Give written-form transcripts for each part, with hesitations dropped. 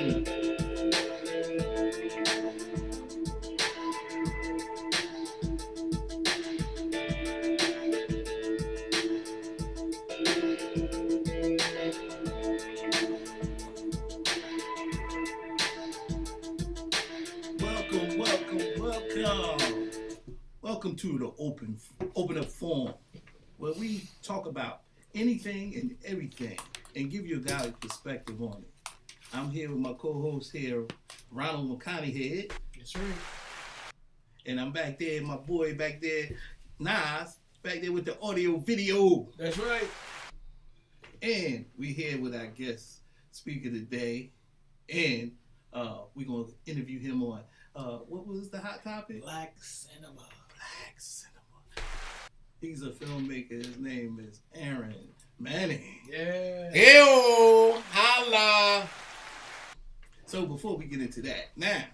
Welcome to the open up forum, where we talk about anything and everything and give you a guided perspective on it. I'm here with my co-host here, Ronald McConaughey. That's right. And I'm back there, my boy back there, Nas, back there with the audio video. That's right. And we here with our guest speaker today, and we're gonna interview him on what was the hot topic? Black cinema. Black cinema. He's a filmmaker. His name is Aaron Manning. Yeah. Ew, holla. So before we get into that, now,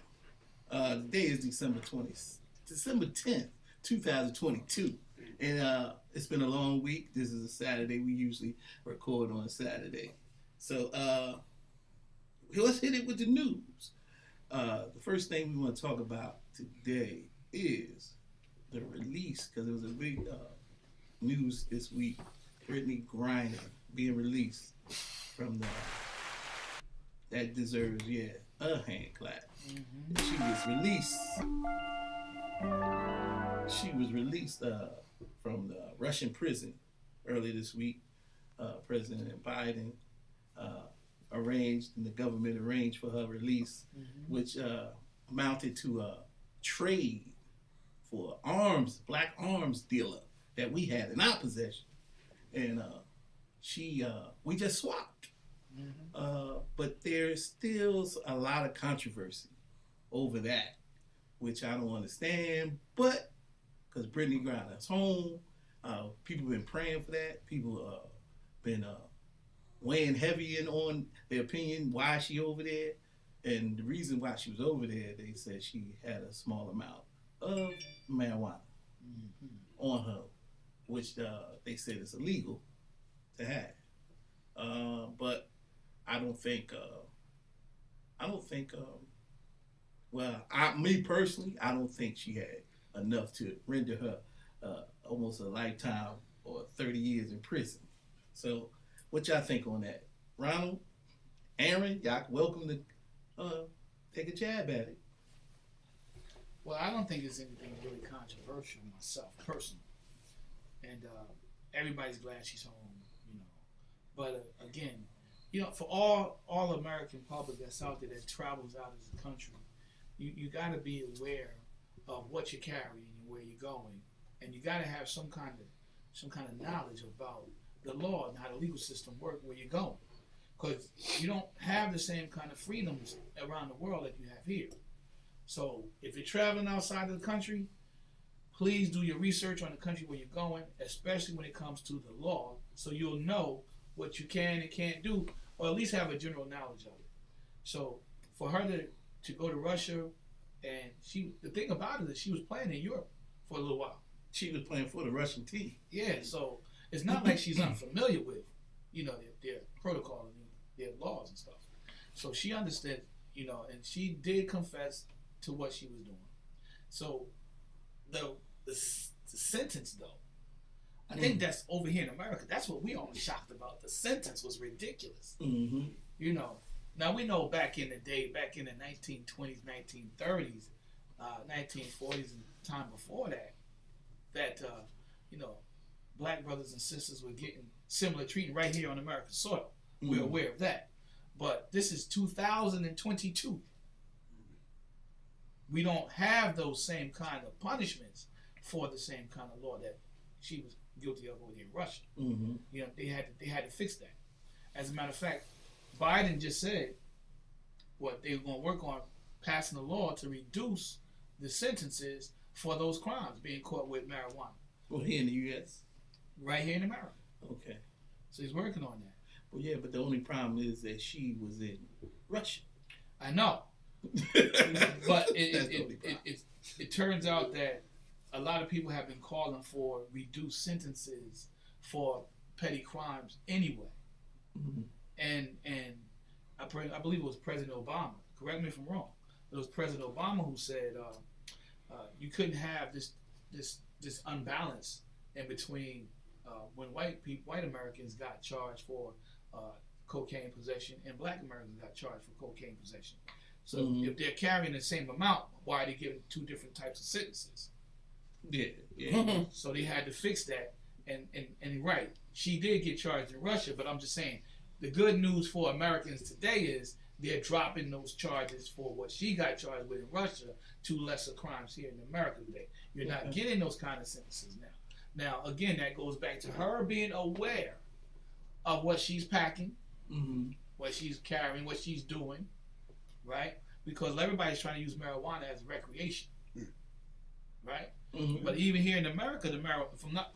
the day is December 10th, 2022. And it's been a long week. This is a Saturday. We usually record on a Saturday. So let's hit it with the news. The first thing we want to talk about today is the release, because there was a big news this week. Brittney Griner being released from that deserves, a hand clap. Mm-hmm. She was released from the Russian prison earlier this week. President Biden arranged, and the government arranged for her release, which amounted to a trade for black arms dealer that we had in our possession. And we just swapped. But there's still a lot of controversy over that, which I don't understand. But because Brittney Griner's home, people have been praying for that. People been weighing heavy in on their opinion why she over there. And the reason why she was over there, they said she had a small amount of marijuana on her, which they said is illegal to have. But I don't think, me personally, I don't think she had enough to render her almost a lifetime or 30 years in prison. So what y'all think on that? Ronald, Aaron, y'all welcome to take a jab at it. Well, I don't think there's anything really controversial myself, personally. And everybody's glad she's home, But again, for all American public that's out there that travels out of the country, you got to be aware of what you're carrying and where you're going, and you got to have some kind of knowledge about the law and how the legal system works where you're going, because you don't have the same kind of freedoms around the world that you have here. So if you're traveling outside of the country, please do your research on the country where you're going, especially when it comes to the law, so you'll know what you can and can't do, or at least have a general knowledge of it. So for her to go to Russia, and the thing about it is she was playing in Europe for a little while. She was playing for the Russian team. Yeah, so it's not like she's unfamiliar with, their protocol and their laws and stuff. So she understood, and she did confess to what she was doing. So the sentence, though, I think that's over here in America. That's what we all shocked about. The sentence was ridiculous. Mm-hmm. Now we know back in the day, back in the 1920s, 1930s, 1940s, and time before that, black brothers and sisters were getting similar treatment right here on American soil. We're aware of that. But this is 2022. We don't have those same kind of punishments for the same kind of law that she was guilty of over there in Russia. Mm-hmm. They had to fix that. As a matter of fact, Biden just said what they were going to work on passing a law to reduce the sentences for those crimes, being caught with marijuana. Well, here in the U.S.? Right here in America. Okay. So he's working on that. Well, yeah, but the only problem is that she was in Russia. I know. But it turns out that a lot of people have been calling for reduced sentences for petty crimes anyway. Mm-hmm. And I believe it was President Obama. Correct me if I'm wrong. It was President Obama who said you couldn't have this unbalance in between when white Americans got charged for cocaine possession and black Americans got charged for cocaine possession. So if they're carrying the same amount, why are they giving two different types of sentences? Yeah. So they had to fix that. And right, she did get charged in Russia, but I'm just saying the good news for Americans today is they're dropping those charges for what she got charged with in Russia to lesser crimes here in America today. You're not getting those kind of sentences now. Now, again, that goes back to her being aware of what she's packing, what she's carrying, what she's doing, right? Because everybody's trying to use marijuana as recreation, right? But even here in America,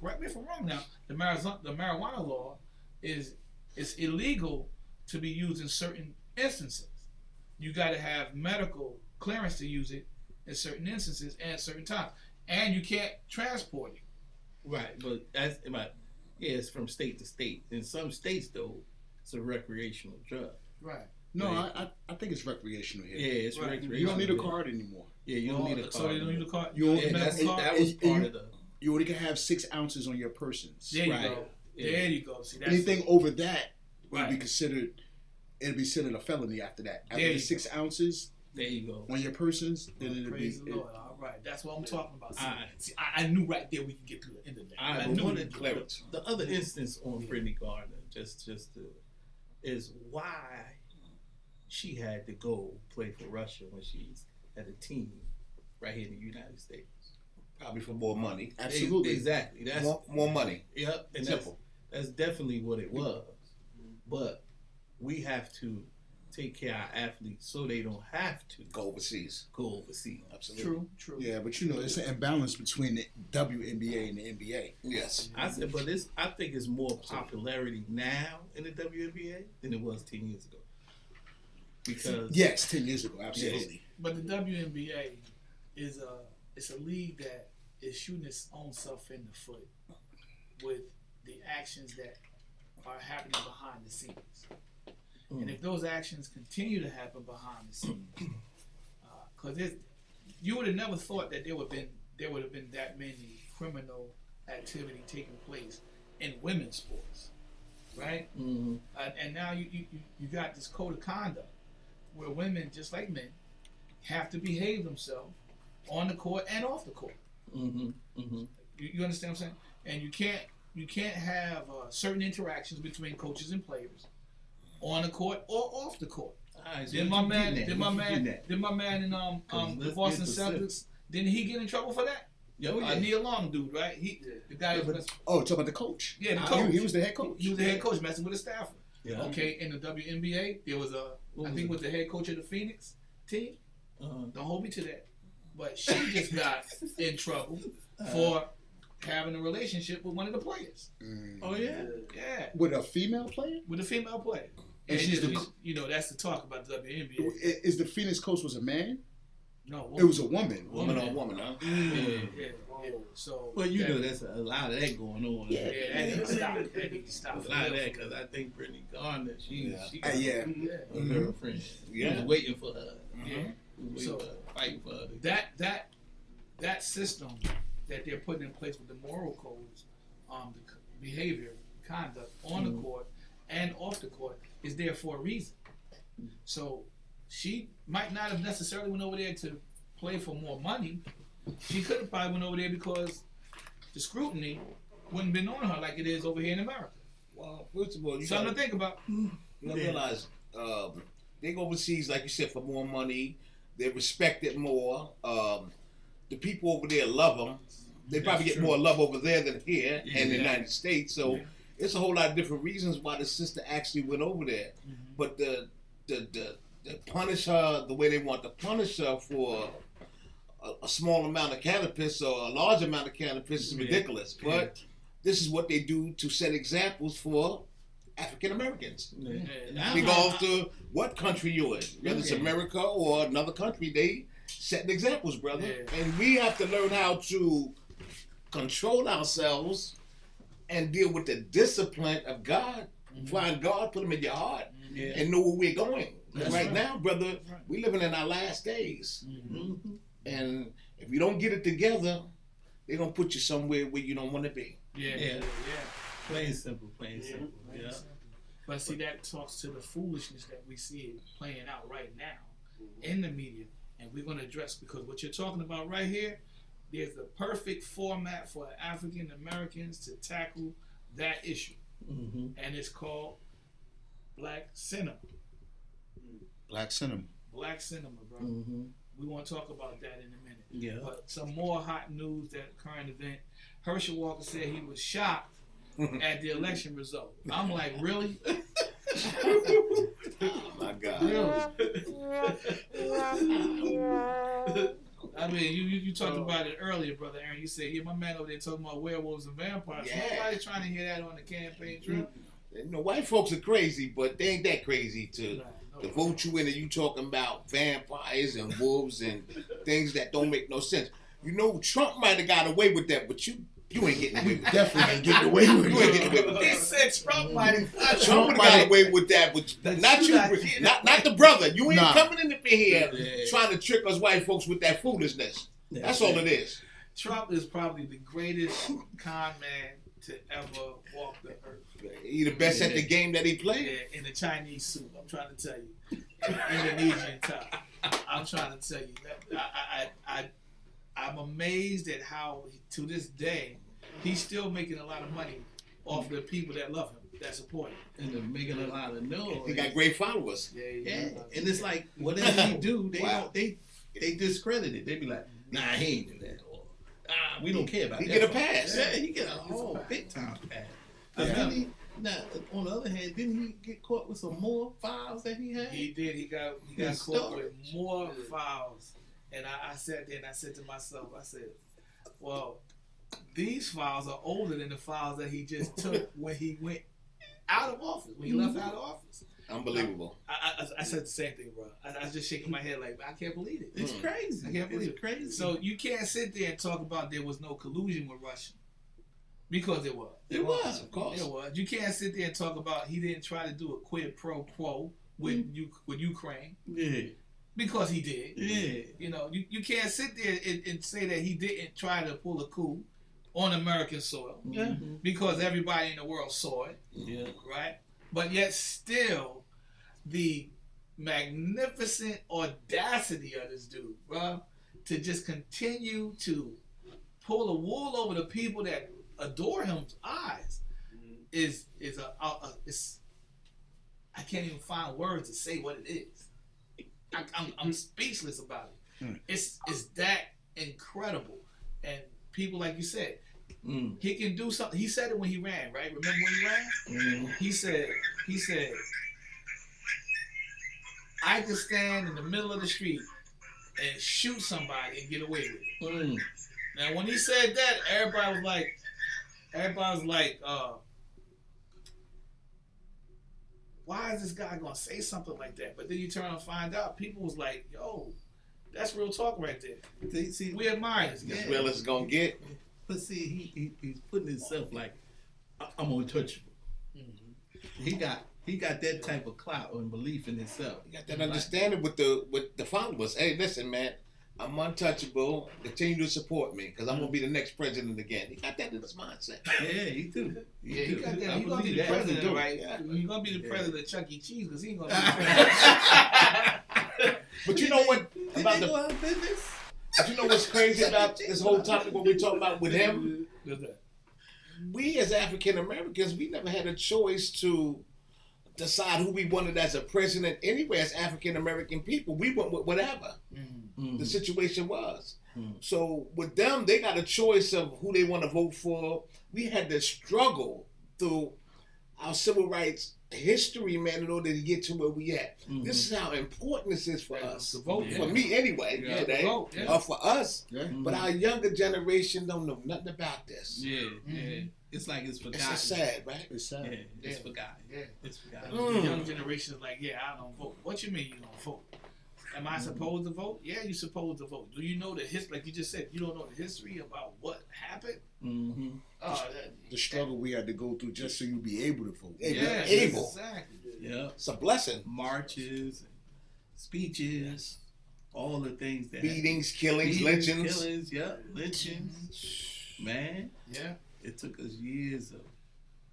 correct me if I'm wrong now, the marijuana law is illegal to be used in certain instances. You got to have medical clearance to use it in certain instances and at certain times, and you can't transport it. Right, but it's from state to state. In some states, though, it's a recreational drug. Right. No, I think it's recreational here. Yeah, it's recreational. You don't need a card anymore. Yeah, you don't need a card. So you don't need a card. That was part of the. You only can have 6 ounces on your persons. There you go. Yeah. There you go. See, anything over that would be considered. It'll be considered a felony after that. After the 6 ounces, there you go, on your persons, then it'll be. Praise the Lord. All right, that's what I'm talking about. See, I knew right there we could get to the end of that. I knew the other instance on Brittney Griner, is why she had to go play for Russia when she's at a team right here in the United States. Probably for more money. Absolutely. Exactly. That's more money. Yep. And simple. That's definitely what it was. But we have to take care of our athletes so they don't have to go overseas. Absolutely. True. Yeah, but it's an imbalance between the WNBA and the NBA. Yes. I think it's more popularity now in the WNBA than it was 10 years ago. Because 10 years ago, absolutely. But the WNBA is it's a league that is shooting its own self in the foot with the actions that are happening behind the scenes. And if those actions continue to happen behind the scenes, because you would have never thought that there would have been that many criminal activity taking place in women's sports, right? And now you got this code of conduct where women, just like men, have to behave themselves on the court and off the court. You understand what I'm saying? And you can't have certain interactions between coaches and players on the court or off the court. Right, so Then my man in the Boston Celtics, didn't he get in trouble for that? Neil Long dude, right? The guy. Talking about the coach. Yeah, the coach. He was the head coach. He was the head coach messing with a staffer. Yeah. Okay, in the WNBA, there was I think was the head coach of the Phoenix team. Don't hold me to that. But she just got in trouble for having a relationship with one of the players. Oh yeah? Yeah. With a female player? With a female player. And she's that's the talk about the WNBA. Is the Phoenix coach was a man? No, woman. It was a woman. Woman on woman, huh? Yeah. So, well, there's a lot of that going on. Yeah, that needs to stop. A lot of that, because I think Brittney Griner, she got a girlfriend. He was waiting for her. So fighting for her. That system that they're putting in place with the moral codes, the behavior, conduct on the court and off the court is there for a reason. So she might not have necessarily went over there to play for more money. She could have probably went over there because the scrutiny wouldn't have been on her like it is over here in America. Well, first of all, something to think about. You gotta realize they go overseas, like you said, for more money. They're respected more. The people over there love them. They probably get more love over there than here in the United States. So it's a whole lot of different reasons why the sister actually went over there. But the punish her the way they want to punish her for a small amount of cannabis or a large amount of cannabis is ridiculous. But this is what they do to set examples for African Americans. Regardless to what country you're in, whether it's America or another country, they set examples, brother. And we have to learn how to control ourselves and deal with the discipline of God Find God, put him in your heart, Yeah. and know where we're going. That's Right right. now, brother, That's right. we living in our last days. Mm-hmm. And if you don't get it together, they're going to put you somewhere where you don't want to be. Yeah. Yeah. Plain simple, plain Yeah, simple. plain Yeah. simple. But see, that talks to the foolishness that we see playing out right now in the media, and we're going to address, because what you're talking about right here, there's the perfect format for African Americans to tackle that issue, Mm-hmm. and it's called Black Cinema. Black cinema. Black Cinema, bro. Mm-hmm. We want to talk about that in a minute. Yeah. But some more hot news, that current event. Herschel Walker said he was shocked at the election result. I'm like, really? Oh, my God. I mean, you talked about it earlier, Brother Aaron. You said, yeah, my man over there talking about werewolves and vampires. Yeah. Nobody's trying to hear that on the campaign trail. You know, white folks are crazy, but they ain't that crazy to No. vote you in and you talking about vampires and wolves and things that don't make no sense. You know, Trump might have got away with that, but you ain't getting away with that. Definitely ain't getting away with You ain't getting away it. with They that. said Trump might have. Trump would have got away with that, but not you, not the brother. You ain't Nah. coming in here Yeah. trying to trick us white folks with that foolishness. That's all it is. Trump is probably the greatest con man to ever walk the earth. He the best at the game that he Yeah, played. in a Chinese suit, I'm trying to tell you. Indonesian tie. I'm trying to tell you that I'm amazed at how to this day he's still making a lot of money off the people that love him, that support him. And they're making a lot of noise. He got great followers. Yeah, and it's like whatever he do, they Wow. don't, they discredit it. They be like, nah, he ain't do that. Or, we don't care about He that. get a pass. Yeah, he get a big time pass. Yeah. Then he, now, on the other hand, didn't he get caught with some more files that he had? He did. He got His caught with storage. more files, and I sat there and I said to myself, I said, well, these files are older than the files that he just took when he went out of office, when he left out of office. Unbelievable. I said the same thing, bro. I was just shaking my head like, I can't believe it. It's crazy. I can't believe it's it. crazy. So you can't sit there and talk about there was no collusion with Russia, because there was. it was, Of course. There was. You can't sit there and talk about he didn't try to do a quid pro quo with with Ukraine, Yeah, because he did. yeah. You know, you can't sit there and say that he didn't try to pull a coup on American soil, Yeah. because everybody in the world saw it, Yeah. right? But yet still, the magnificent audacity of this dude, bro, to just continue to pull the wool over the people that adore him's eyes is it's, I can't even find words to say what it is. I'm speechless about it. It's that incredible, and people, like you said, he can do something. He said it when he ran, right? Remember when he ran? He said, I could stand in the middle of the street and shoot somebody and get away with it. Now, when he said that, everybody was like, why is this guy gonna say something like that? But then you turn and find out, people was like, yo, that's real talk right there. See, We admire this guy. As well as it's gonna get. but see, he's putting himself like, I'm untouchable. He got that type of clout and belief in himself. You got that understanding with the followers. Hey, listen, man, I'm untouchable. Continue to support me because I'm gonna be the next president again. He got that in his mindset. Yeah, he do. Yeah, he got that. I He's gonna be believe the that. president, do. right? Yeah. He's gonna be the president of Chuck E. Cheese because he ain't gonna be the president. But you know what Did about they the? go out of business? But you know what's crazy about this whole topic? What we talking about with him? We as African Americans, we never had a choice to decide who we wanted as a president anyway. As African American people, we went with whatever the situation was. So with them, they got a choice of who they want to vote for. We had to struggle through our civil rights history, man, in order to get to where we at. This is how important this is for us. To vote, For me anyway, Yeah, today, to vote, yeah. or for us. Yeah. But our younger generation don't know nothing about this. Yeah, yeah. It's like it's forgotten. It's so sad, right? It's Yeah, sad. it's Yeah. forgotten. Yeah. It's forgotten. The young generation is like, yeah, I don't vote. What you mean you don't vote? Am I supposed to vote? Yeah, you're supposed to vote. Do you know the history? Like you just said, you don't know the history about what happened happened. Mm-hmm. The struggle we had to go through just so you be able to vote. Yeah, able. Exactly. Yeah. It's a blessing. Marches, speeches, all the things that Beatings, killings, lynchings. Killings, yeah, lynchings. Man. Yeah. It took us years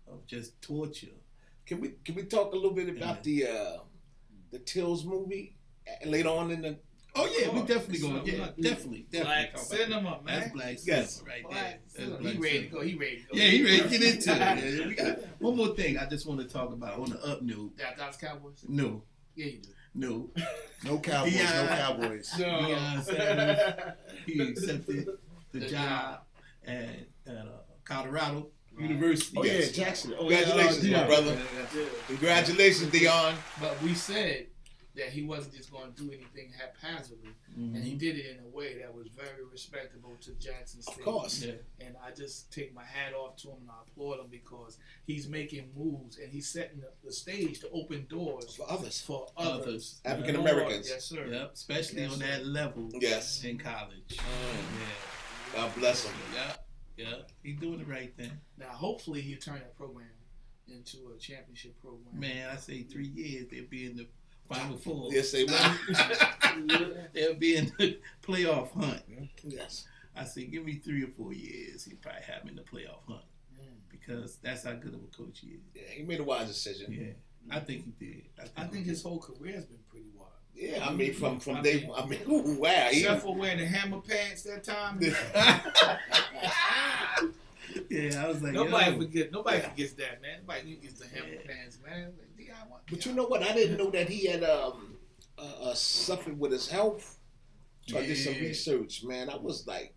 of just torture. Can we talk a little bit about the Tills movie later on in the? Oh yeah, we definitely going. Yeah, definitely. Black cinema, man. That's black Yes. cinema right Black there. That's cinema. black He ready to cinema. go. He ready to go. Yeah, he ready to get into it. Yeah, we got one more thing I just want to talk about on the up note. That's Cowboys? No, Yeah, you do. no. No Cowboys, no Cowboys. Deion Sanders, he accepted the job at Colorado University. Oh yeah, Yes. Jackson. Congratulations, my Deion. brother. Congratulations, Dion. But we said that he wasn't just going to do anything haphazardly, and he did it in a way that was very respectable to Jackson State. Of course. Yeah. And I just take my hat off to him and I applaud him because he's making moves and he's setting up the stage to open doors For others. for others. African Americans. Yes, sir. Yep, especially Yes, on sir. that level Yes. in college. God bless him. Yeah, he's doing the right thing. Now, hopefully, he'll turn that program into a championship program. Man, I say 3 years, they'll be in the Final Four. Yes, they will. They'll be in the playoff hunt. Yes. I say, give me 3 or 4 years, he'll probably have him in the playoff hunt. Because that's how good of a coach he is. Yeah, he made a wise decision. Yeah, I think he did. I think his whole career has been pretty wild. Yeah, I mean, from day, ooh, wow. Except for wearing the hammer pants that time. Yeah, I was like, Nobody forgets that, man. Nobody forgets the hammer pants, man. Like, But you know what? I didn't know that he had suffered with his health. So I did some research, man. I was like,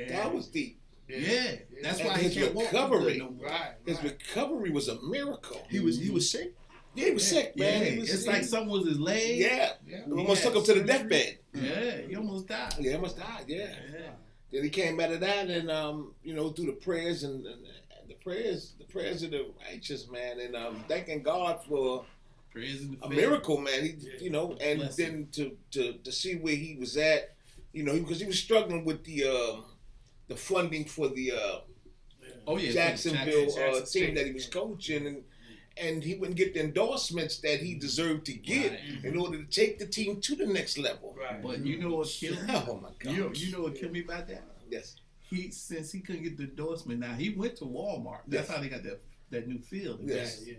that was deep. Yeah, that's And why his he can't walk recovery. no more. Right. His recovery was a miracle. He was sick. Yeah, he was sick, man. Yeah, He was, it's like something was his leg. Yeah. Yeah. We almost took him to the deathbed. Yeah, he almost died. Yeah, he almost died, yeah. Yeah. Then he came out of that and through the prayers and the prayers of the righteous, man, and thanking God for Praise in the a faith. miracle, man. He, and Bless then to see where he was at, because he was struggling with the funding for the Oh yeah, Jacksonville Jackson team State. that he was coaching, and he wouldn't get the endorsements that he deserved to get Right. in order to take the team to the next level. Right. But you know what killed me? Oh my God! You know what killed me about that? Yes. Since he couldn't get the endorsement, now he went to Walmart. That's Yes. how they got that new field. Yes. Yeah.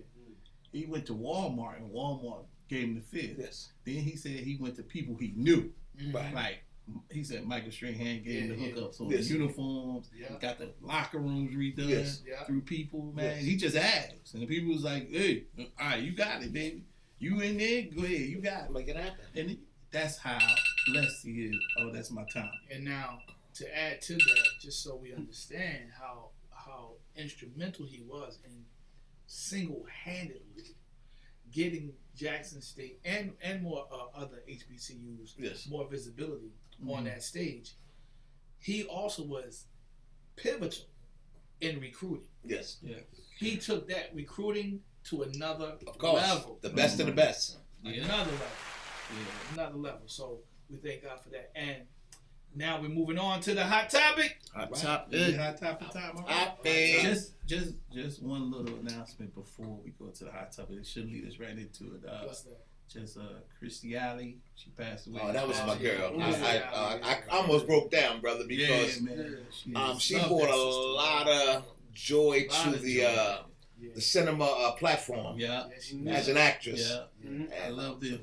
He went to Walmart and Walmart gave him the field. Yes. Then he said he went to people he knew. Right. Like he said, Michael Strahan gave him the hookups on Yes. the uniforms. Yeah. Got the locker rooms redone Yes. Yeah. through people. Man, Yes. he just asked, and the people was like, "Hey, all right, you got it, baby. You in there? Go ahead, you got it." Make it happen. And that's how blessed he is. Oh, that's my time. And now, to add to that, just so we understand how instrumental he was in single-handedly getting Jackson State and more other HBCUs Yes. more visibility Mm-hmm. on that stage, he also was pivotal in recruiting. Yes. Yeah. He took that recruiting to another Of course. level. The best of the best. Yeah. Another level. Yeah. Another level. So we thank God for that. And now we're moving on to the hot topic. Hot Right. topic. Hot topic time. All right. Hot topic. Just one little announcement before we go to the hot topic. It should lead us right into it. What's that? Just Christy Alley, she passed away. Oh, that was my girl. Yeah. I almost broke down, brother, because man. she brought a lot of joy Lot to of the joy. the cinema platform Yeah, Yeah, she as an actress. yeah. I And, loved it.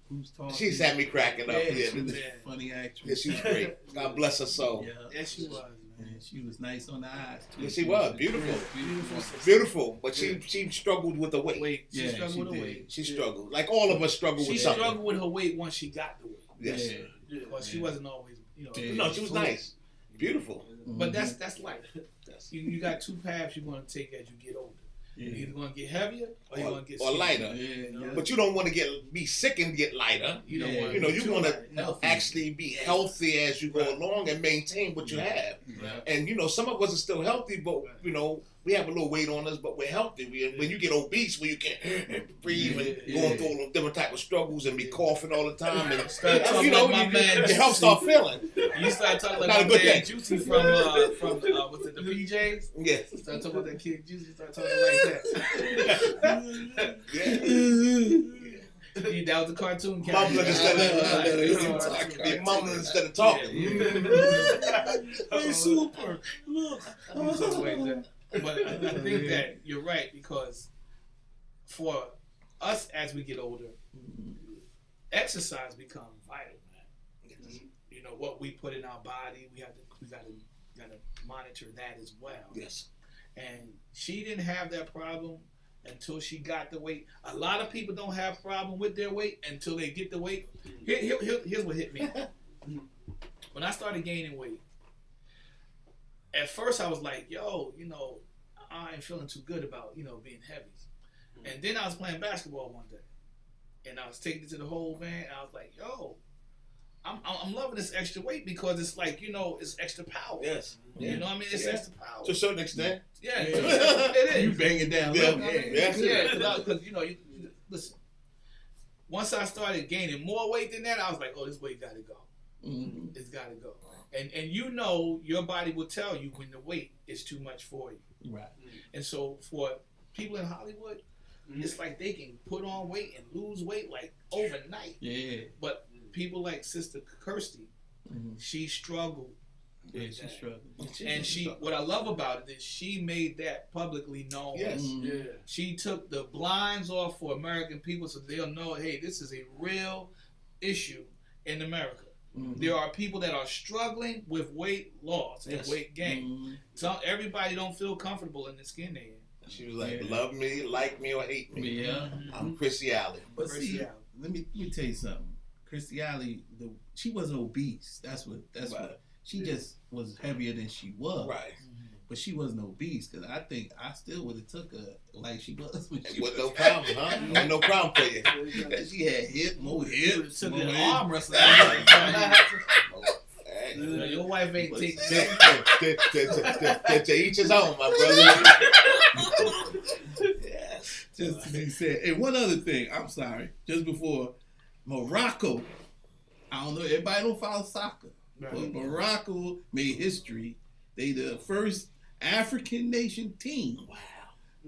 Who's talking? she's had me cracking up. Yeah, Yeah, she was a Yeah. funny yeah, actress. she was great. God bless her soul. Yeah, Yes, she was, man. and she was nice on the eyes too. Yes, she was. Beautiful. Beautiful. Beautiful, but she struggled with the weight. Weight. She Yeah, struggled she with her did. weight. She struggled, like all of us struggle She with something. struggled with her weight once she got the weight. Yes. Yeah. Because she Yeah. wasn't always, Yeah. No, she was nice, beautiful. But that's life. Yes. You got two paths you're going to take as you get older. Yeah. You're either going to get heavier or you're going to get Or skinny. lighter. Yeah. But you don't want to be sick and get lighter. You don't Yeah. want You know, you want to Healthy. actually be healthy as you go Right. along and maintain what you have. Yeah. And some of us are still healthy, but we have a little weight on us, but we're healthy. When you get obese, when you can't breathe and going through all the different type of struggles and be coughing all the time, and you know, like your health start feeling. You start talking like Not my a good man thing. Juicy from what's it, the PJs? Yes. Start talking about that kid Juicy. Start talking like that. That was the cartoon character. Mumbling instead of talking. Hey, super. Look. But I think that you're right, because for us as we get older, exercise becomes vital, man. You know what we put in our body, we gotta monitor that as well. Yes. And she didn't have that problem until she got the weight. A lot of people don't have problem with their weight until they get the weight. Here's what hit me. When I started gaining weight, at first I was like, yo, you know, I ain't feeling too good about, you know, being heavy. And then I was playing basketball one day, and I was taking it to the whole man, and I was like, yo, I'm loving this extra weight, because it's like, you know, it's extra power. Yes. You know what I mean? It's extra power. To a certain extent. Yeah, it is. You bang it down. Because you know, you listen. Once I started gaining more weight than that, I was like, oh, this weight got to go. Mm-hmm. It's got to go. And you know, your body will tell you when the weight is too much for you. Right. And so for people in Hollywood, it's like they can put on weight and lose weight like overnight. Yeah. But people like Sister Kirsty, she struggled. Yeah, she struggled. And what I love about it is she made that publicly known. Yes. Yeah. She took the blinds off for American people so they'll know, hey, this is a real issue in America. Mm-hmm. There are people that are struggling with weight loss and weight gain. Mm-hmm. So everybody don't feel comfortable in the skin they're in. She was like, love me, like me, or hate me. Yeah. I'm Chrissy Alley. But see, let me tell you something. Chrissy Alley, she wasn't obese. That's what she just was heavier than she was. Right. But she wasn't obese, because I think I still would have took her like she was. With no problem, huh? Wasn't no problem for you. Because she had more hips. Took an arm wrestling. Your wife ain't taking to each his own, my brother. Yes. Just to be said. And one other thing, I'm sorry, just before, Morocco, I don't know, everybody don't follow soccer, but Morocco made history. They the first African nation team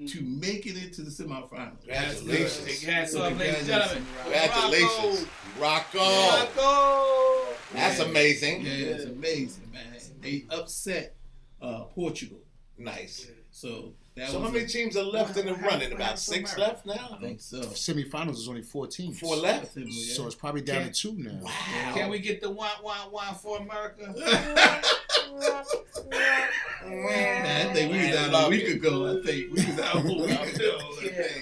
to make it into the semifinals. Congratulations. Congratulations. Congratulations. Rocco. That's amazing. Yeah, it's amazing, man. They upset Portugal. Nice. So how many teams are left in the running? About 6 left now? I think so. Semifinals is only 4 teams. 4 left? So it's probably down to 2 now. Wow. Can we get the one for America? Man, I think we was out a week ago.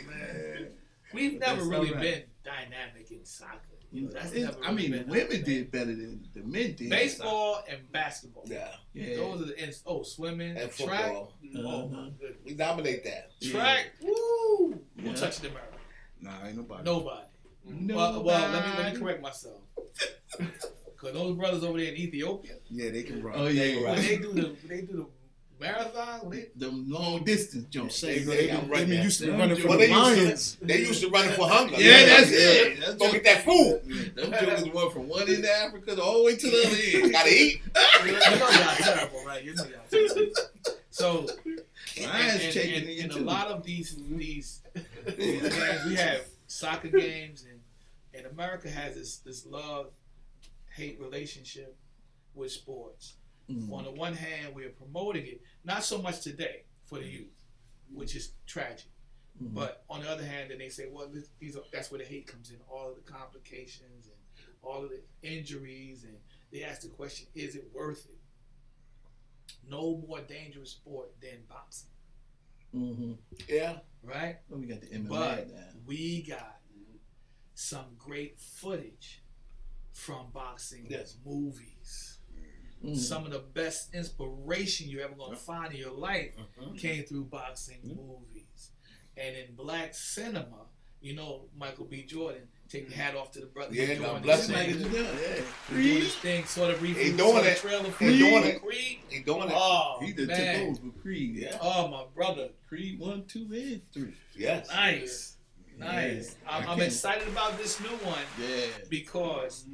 Man. We've never really been dynamic in soccer. You know, the women did better than the men did. Baseball and basketball. Yeah. Those are the swimming and track. Football. Oh my goodness. We dominate that. Track. Woo. Who touched the America? Nah, ain't nobody. Well, let me correct myself. Cause those brothers over there in Ethiopia. Yeah, they can run. Oh yeah, when they do the marathon, the long distance jumps. They used to be running for the Lions. They used to run for hunger. Yeah, that's it. Go get that food. Them jokers went from one end of Africa all the way to the other end. Gotta eat. You know y'all terrible, right? You know y'all terrible. So, and a lot of these games, we have soccer games, and America has this love-hate relationship with sports. Mm-hmm. On the one hand, we are promoting it, not so much today for the youth, which is tragic. Mm-hmm. But on the other hand, then they say, well, that's where the hate comes in, all of the complications and all of the injuries, and they ask the question, is it worth it? No more dangerous sport than boxing. Mm-hmm. Yeah. Right? Well, we got the MMA but now. We got some great footage from boxing movies. Mm-hmm. Some of the best inspiration you're ever going to find in your life came through boxing movies. And in black cinema, you know, Michael B. Jordan, take the hat off to the brother. Yeah, God bless him. doing his thing, sort of reboot. He doing it. Trailer for He doing it. Creed. He doing it. Oh, He done man. took over for Creed. Yeah. Oh, my brother. Creed 1, 2, and 3. Yes. Nice. Nice. Yeah. I'm excited about this new one Yeah. because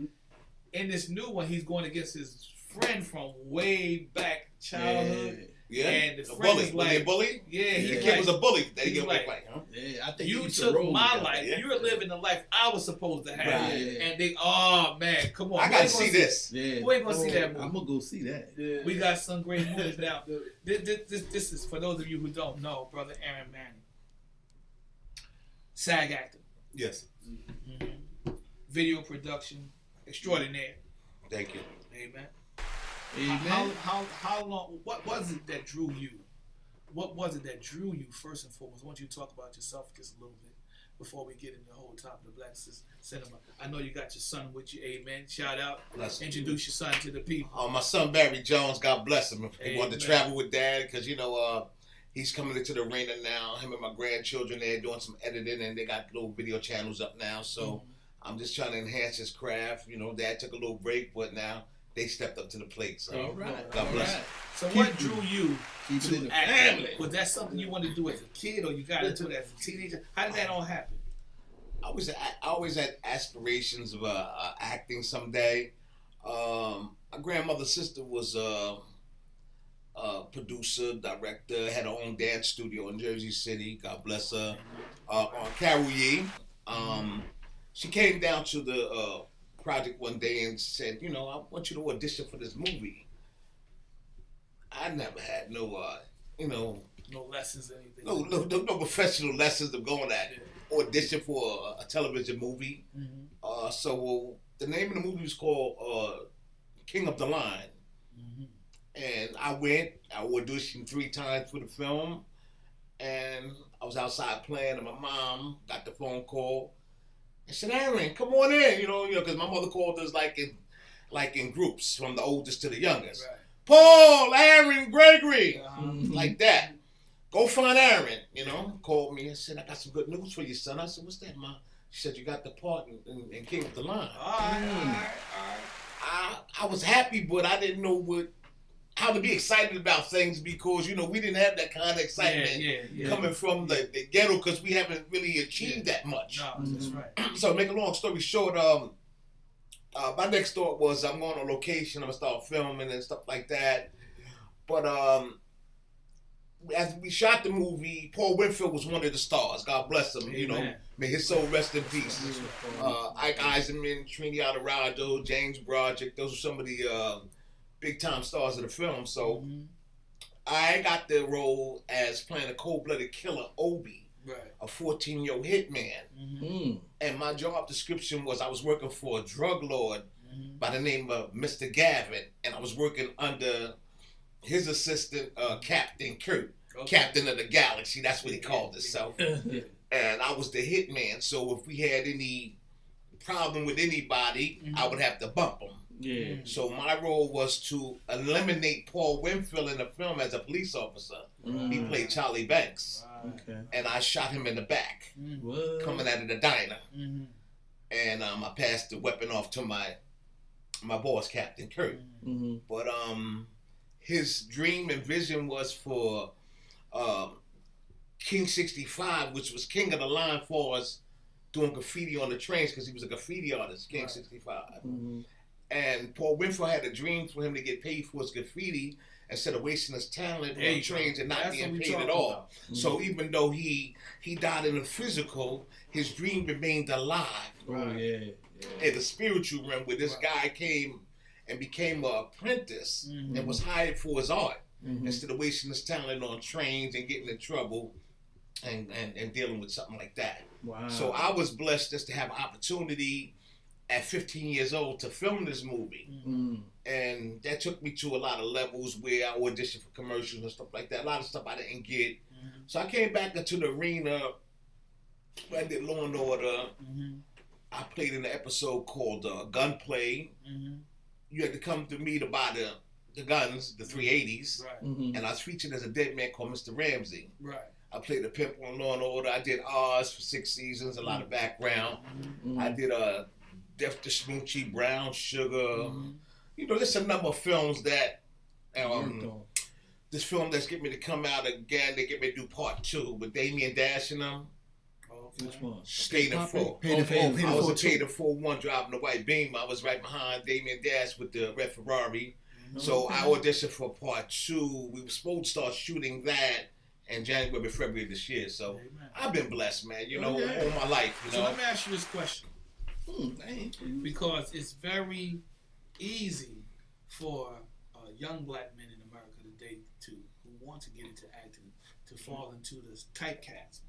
in this new one, he's going against his friend from way back childhood. Yeah. And the a friend bully. is Was like, he a bully? yeah, The he's kid like, was a bully. That he he's get away like, fight, huh? Yeah, I think you he used took to roll my together. life. Yeah. You're living the life I was supposed to have. Right. And they, oh man, come on. I gotta see this. Yeah. We ain't gonna see that movie. I'm gonna go see that. Yeah. We got some great movies now. This is for those of you who don't know, brother Aaron Manning, SAG actor, Yes. video production extraordinaire. Thank you. Amen. Amen. How long? What was it that drew you? What was it that drew you first and foremost? I want you to talk about yourself just a little bit before we get into the whole top of the Black Cinema. I know you got your son with you. Amen. Shout out. Bless him. Introduce your son to the people. My son Barry Jones, God bless him. He wanted to Amen. travel with Dad because he's coming into the arena now. Him and my grandchildren, they're doing some editing and they got little video channels up now. So I'm just trying to enhance his craft. Dad took a little break, but now they stepped up to the plate. So All right. God bless him. So what drew you Keep it in to the acting? family. Was that something you wanted to do as a kid, or you got into it as a teenager? How did that all happen? I always had aspirations of acting someday. My grandmother's sister was a producer, director, had her own dance studio in Jersey City. God bless her. On Carol Yee. She came down to the project one day and said, I want you to audition for this movie. I never had no lessons or anything. no professional lessons of going at audition for a television movie. So the name of the movie was called King of the Line. And I auditioned 3 times for the film, and I was outside playing, and my mom got the phone call and said, "Aaron, come on in," because my mother called us like in groups from the oldest to the youngest. Right. Paul, Aaron, Gregory, Mhm. like that. Go find Aaron, Called me and said, "I got some good news for you, son." I said, "What's that, Ma?" She said, "You got the part in King of the Line." All right. I was happy, but I didn't know how to be excited about things because, we didn't have that kind of excitement Yeah. coming from the ghetto because we haven't really achieved that much. No, that's right. So, make a long story short, my next thought was I'm going on location, I'm going to start filming and stuff like that. But as we shot the movie, Paul Winfield was one of the stars. God bless him. Amen. May his soul rest in peace. Ike Eisenman, Trini Alvarado, James Broderick, those are some of the big time stars of the film. So I got the role as playing a cold-blooded killer, Obi, Right. a 14-year-old hitman. And my job description was I was working for a drug lord by the name of Mr. Gavin, and I was working under his assistant, Captain Kurt, Captain of the Galaxy. That's what he called himself. And I was the hitman, so if we had any problem with anybody, I would have to bump them. Yeah. So my role was to eliminate Paul Winfield in the film as a police officer. He played Charlie Banks. Okay. And I shot him in the back, What? coming out of the diner. And I passed the weapon off to my boss, Captain Kurt. But his dream and vision was for King 65, which was King of the Line for us, doing graffiti on the trains because he was a graffiti artist, King 65. And Paul Winfield had a dream for him to get paid for his graffiti instead of wasting his talent on trains and not being paid at all. So even though he died in the physical, his dream remained alive in the spiritual realm where this guy came and became an apprentice and was hired for his art instead of wasting his talent on trains and getting in trouble and dealing with something like that. Wow. So I was blessed just to have an opportunity at 15 years old to film this movie. And that took me to a lot of levels where I auditioned for commercials and stuff like that. A lot of stuff I didn't get. So I came back into the arena. I did Law and Order. I played in an episode called Gunplay. You had to come to me to buy the guns, the 380s. And I was featured as a dead man called Mr. Ramsey. I played a pimp on Law and Order. I did Oz for 6 seasons, a lot of background. I did Death to Smoochie, Brown Sugar. You know, there's a number of films that this film that's getting me to come out again. They get me to do part 2 with Damien Dash and them. Which one? Paid in Full. Paid in Full. I was a Paid in Full one driving the white beam. I was right behind Damien Dash with the red Ferrari. So I auditioned for part 2. We were supposed to start shooting that in January, February this year. So I've been blessed, man. You know, all my life. You know. So let me ask you this question, because it's very easy for young black men in America today who want to get into acting to fall into this typecast.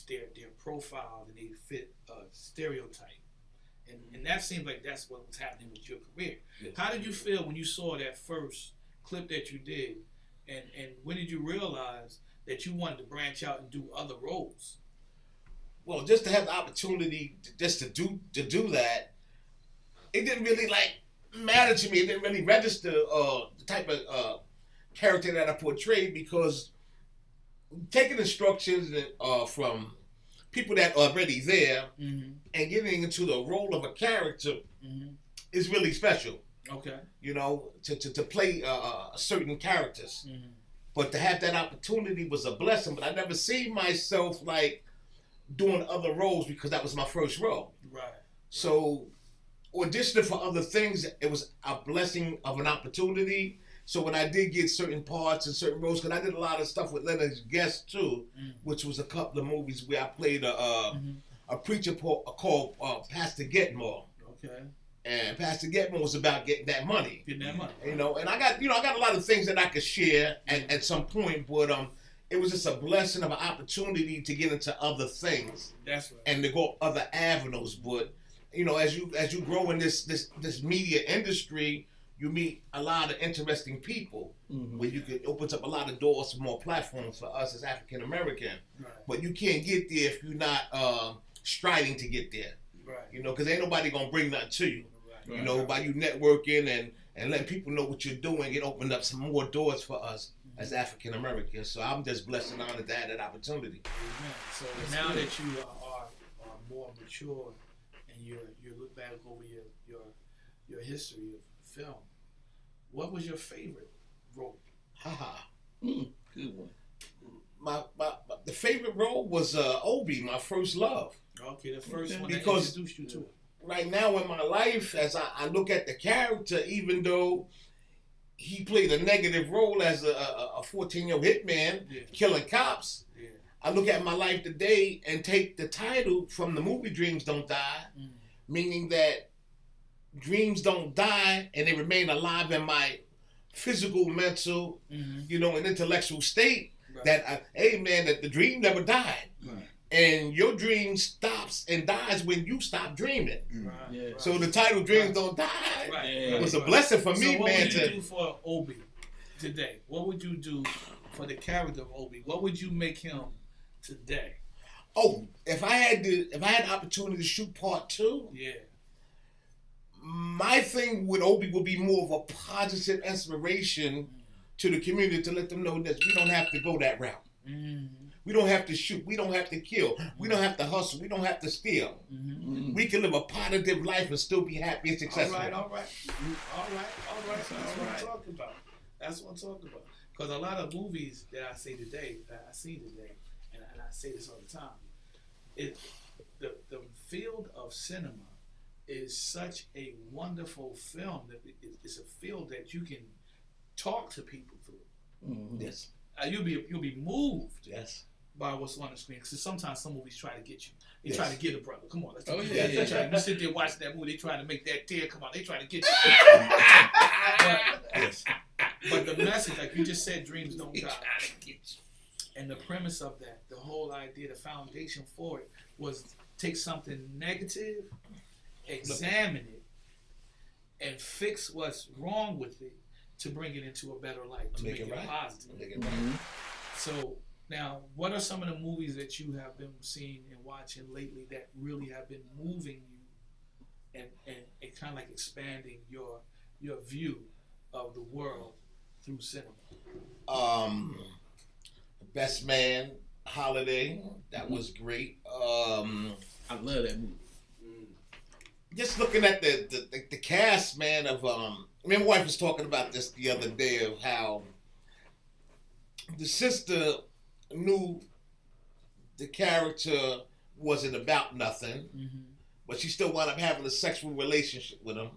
Their profile and they fit a stereotype, and that seems like that's what was happening with your career. How did you feel when you saw that first clip that you did, and when did you realize that you wanted to branch out and do other roles? Well, just to have the opportunity to do that, it didn't really matter to me. It didn't really register the type of character that I portrayed, because taking instructions from people that are already there and getting into the role of a character is really special. Okay. You know, to play certain characters. But to have that opportunity was a blessing. But I never seen myself doing other roles, because that was my first role. Right. So auditioning for other things, it was a blessing of an opportunity. So when I did get certain parts and certain roles, because I did a lot of stuff with Leonard Guest too, which was a couple of movies where I played a preacher called Pastor Getmore. Okay. And Pastor Getmore was about getting that money. Getting that money. You know, and I got a lot of things that I could share at some point, but it was just a blessing of an opportunity to get into other things. That's right. And to go other avenues. But you know, as you grow in this media industry, you meet a lot of interesting people where you can opens up a lot of doors for more platforms for us as African American. Right. But you can't get there if you're not striding to get there. Right. You know, because ain't nobody gonna bring nothing to you. Right. You know, by you networking and letting people know what you're doing, it opened up some more doors for us as African Americans. So I'm just blessed and honored to have that opportunity. Amen. So now that you are more mature and you look back over your history of film, what was your favorite role? Good one. The favorite role was Obi, my first love. Okay, the first one because that introduced you to it. Right now in my life, as I look at the character, even though he played a negative role as a 14-year-old hitman killing cops, I look at my life today and take the title from the movie Dreams Don't Die, meaning that dreams don't die and they remain alive in my physical, mental, you know, and intellectual state. Right. That that the dream never died. Right. And your dream stops and dies when you stop dreaming. Right. Yeah. So the title Dreams Don't Die it was a blessing for me, so what man. What would you do for Obi today? What would you do for the character of Obi? What would you make him today? Oh, if I had the opportunity to shoot part 2, my thing with Obi would be more of a positive inspiration to the community, to let them know that we don't have to go that route. We don't have to shoot. We don't have to kill. We don't have to hustle. We don't have to steal. We can live a positive life and still be happy and successful. All right. That's what I'm talking about. That's what I'm talking about. Because a lot of movies that I see today, and I say this all the time, the field of cinema is such a wonderful film that it's a field that you can talk to people through. Yes. You'll be moved. Yes. By what's on the screen, because sometimes some movies try to get you. They try to get a brother. Come on, let's do that. You sit there watching that movie. They try to make that tear come out. They try to get you. But the message, like you just said, dreams don't die. And the premise of that, the whole idea, the foundation for it, was take something negative, examine it, and fix what's wrong with it to bring it into a better light, to make it positive. Make it right. So now, what are some of the movies that you have been seeing and watching lately that really have been moving you and kind of like expanding your view of the world through cinema? Best Man, Holiday, that was great. I love that movie. just looking at the cast, man, of me and my wife was talking about this the other day of how the sister knew the character wasn't about nothing, but she still wound up having a sexual relationship with him.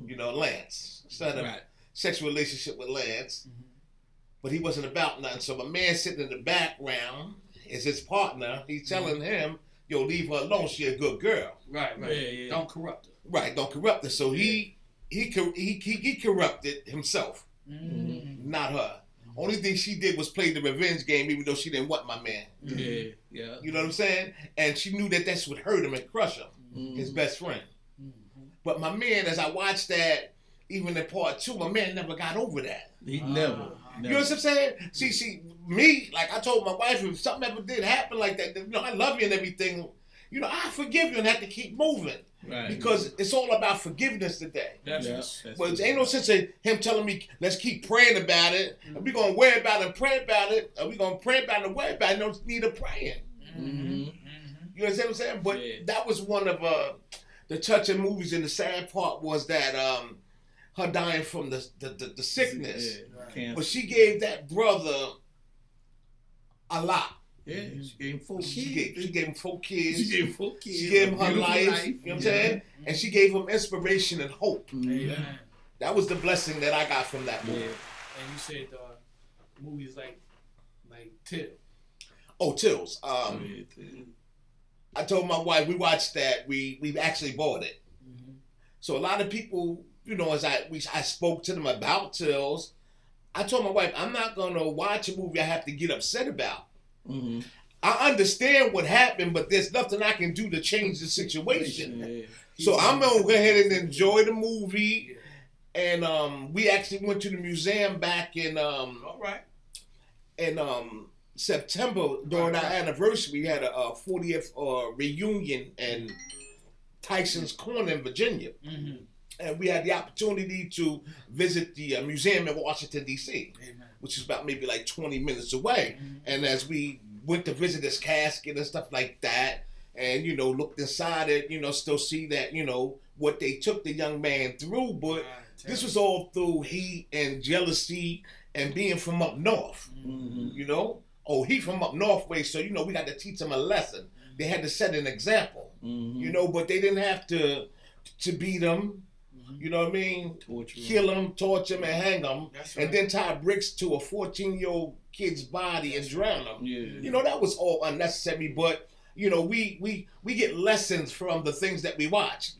You know, Lance. Started a sexual relationship with Lance, but he wasn't about nothing. So my man sitting in the background is his partner. He's telling him, "Yo, leave her alone. She a good girl." Right. Yeah. Don't corrupt her. Right, don't corrupt her. So he corrupted himself, not her. Only thing she did was play the revenge game, even though she didn't want my man. Yeah. You know what I'm saying? And she knew that that's what hurt him and crush him, his best friend. But my man, as I watched that, even in part 2, my man never got over that. He never. You know what I'm saying? See, me, like I told my wife, if something ever did happen like that, you know, I love you and everything. You know, I forgive you and have to keep moving. Right. Because it's all about forgiveness today. That's But there ain't no sense of him telling me, let's keep praying about it. Are we going to worry about it and pray about it? Are we going to pray about it and worry about it? No need of praying. You understand what I'm saying? But that was one of the touching movies, and the sad part was that her dying from the sickness. But she gave that brother a lot. Yeah, she gave him 4 kids. She gave him 4 kids. She gave him 4 kids. She gave him her life. You know what I'm saying? And she gave him inspiration and hope. That was the blessing that I got from that movie. And you said movies like Till. Oh, Tills. I told my wife we watched that. We actually bought it. So a lot of people, you know, as I spoke to them about Tills, I told my wife, I'm not gonna watch a movie I have to get upset about. I understand what happened, but there's nothing I can do to change the situation. So I'm gonna go ahead and enjoy the movie. And we actually went to the museum back in September during our anniversary. We had a 40th reunion in Tyson's Corner in Virginia. And we had the opportunity to visit the museum in Washington, D.C., which is about maybe like 20 minutes away. And as we went to visit his casket and stuff like that, and, you know, looked inside it, you know, still see that, you know, what they took the young man through. But this was all through hate and jealousy and being from up north, you know? Oh, he from up north way, so, you know, we got to teach him a lesson. They had to set an example, you know, but they didn't have to beat him. You know what I mean? Kill him, torture him, and hang him, and then tie bricks to a 14-year-old kid's body and drown him. You know, that was all unnecessary. But you know, we get lessons from the things that we watch,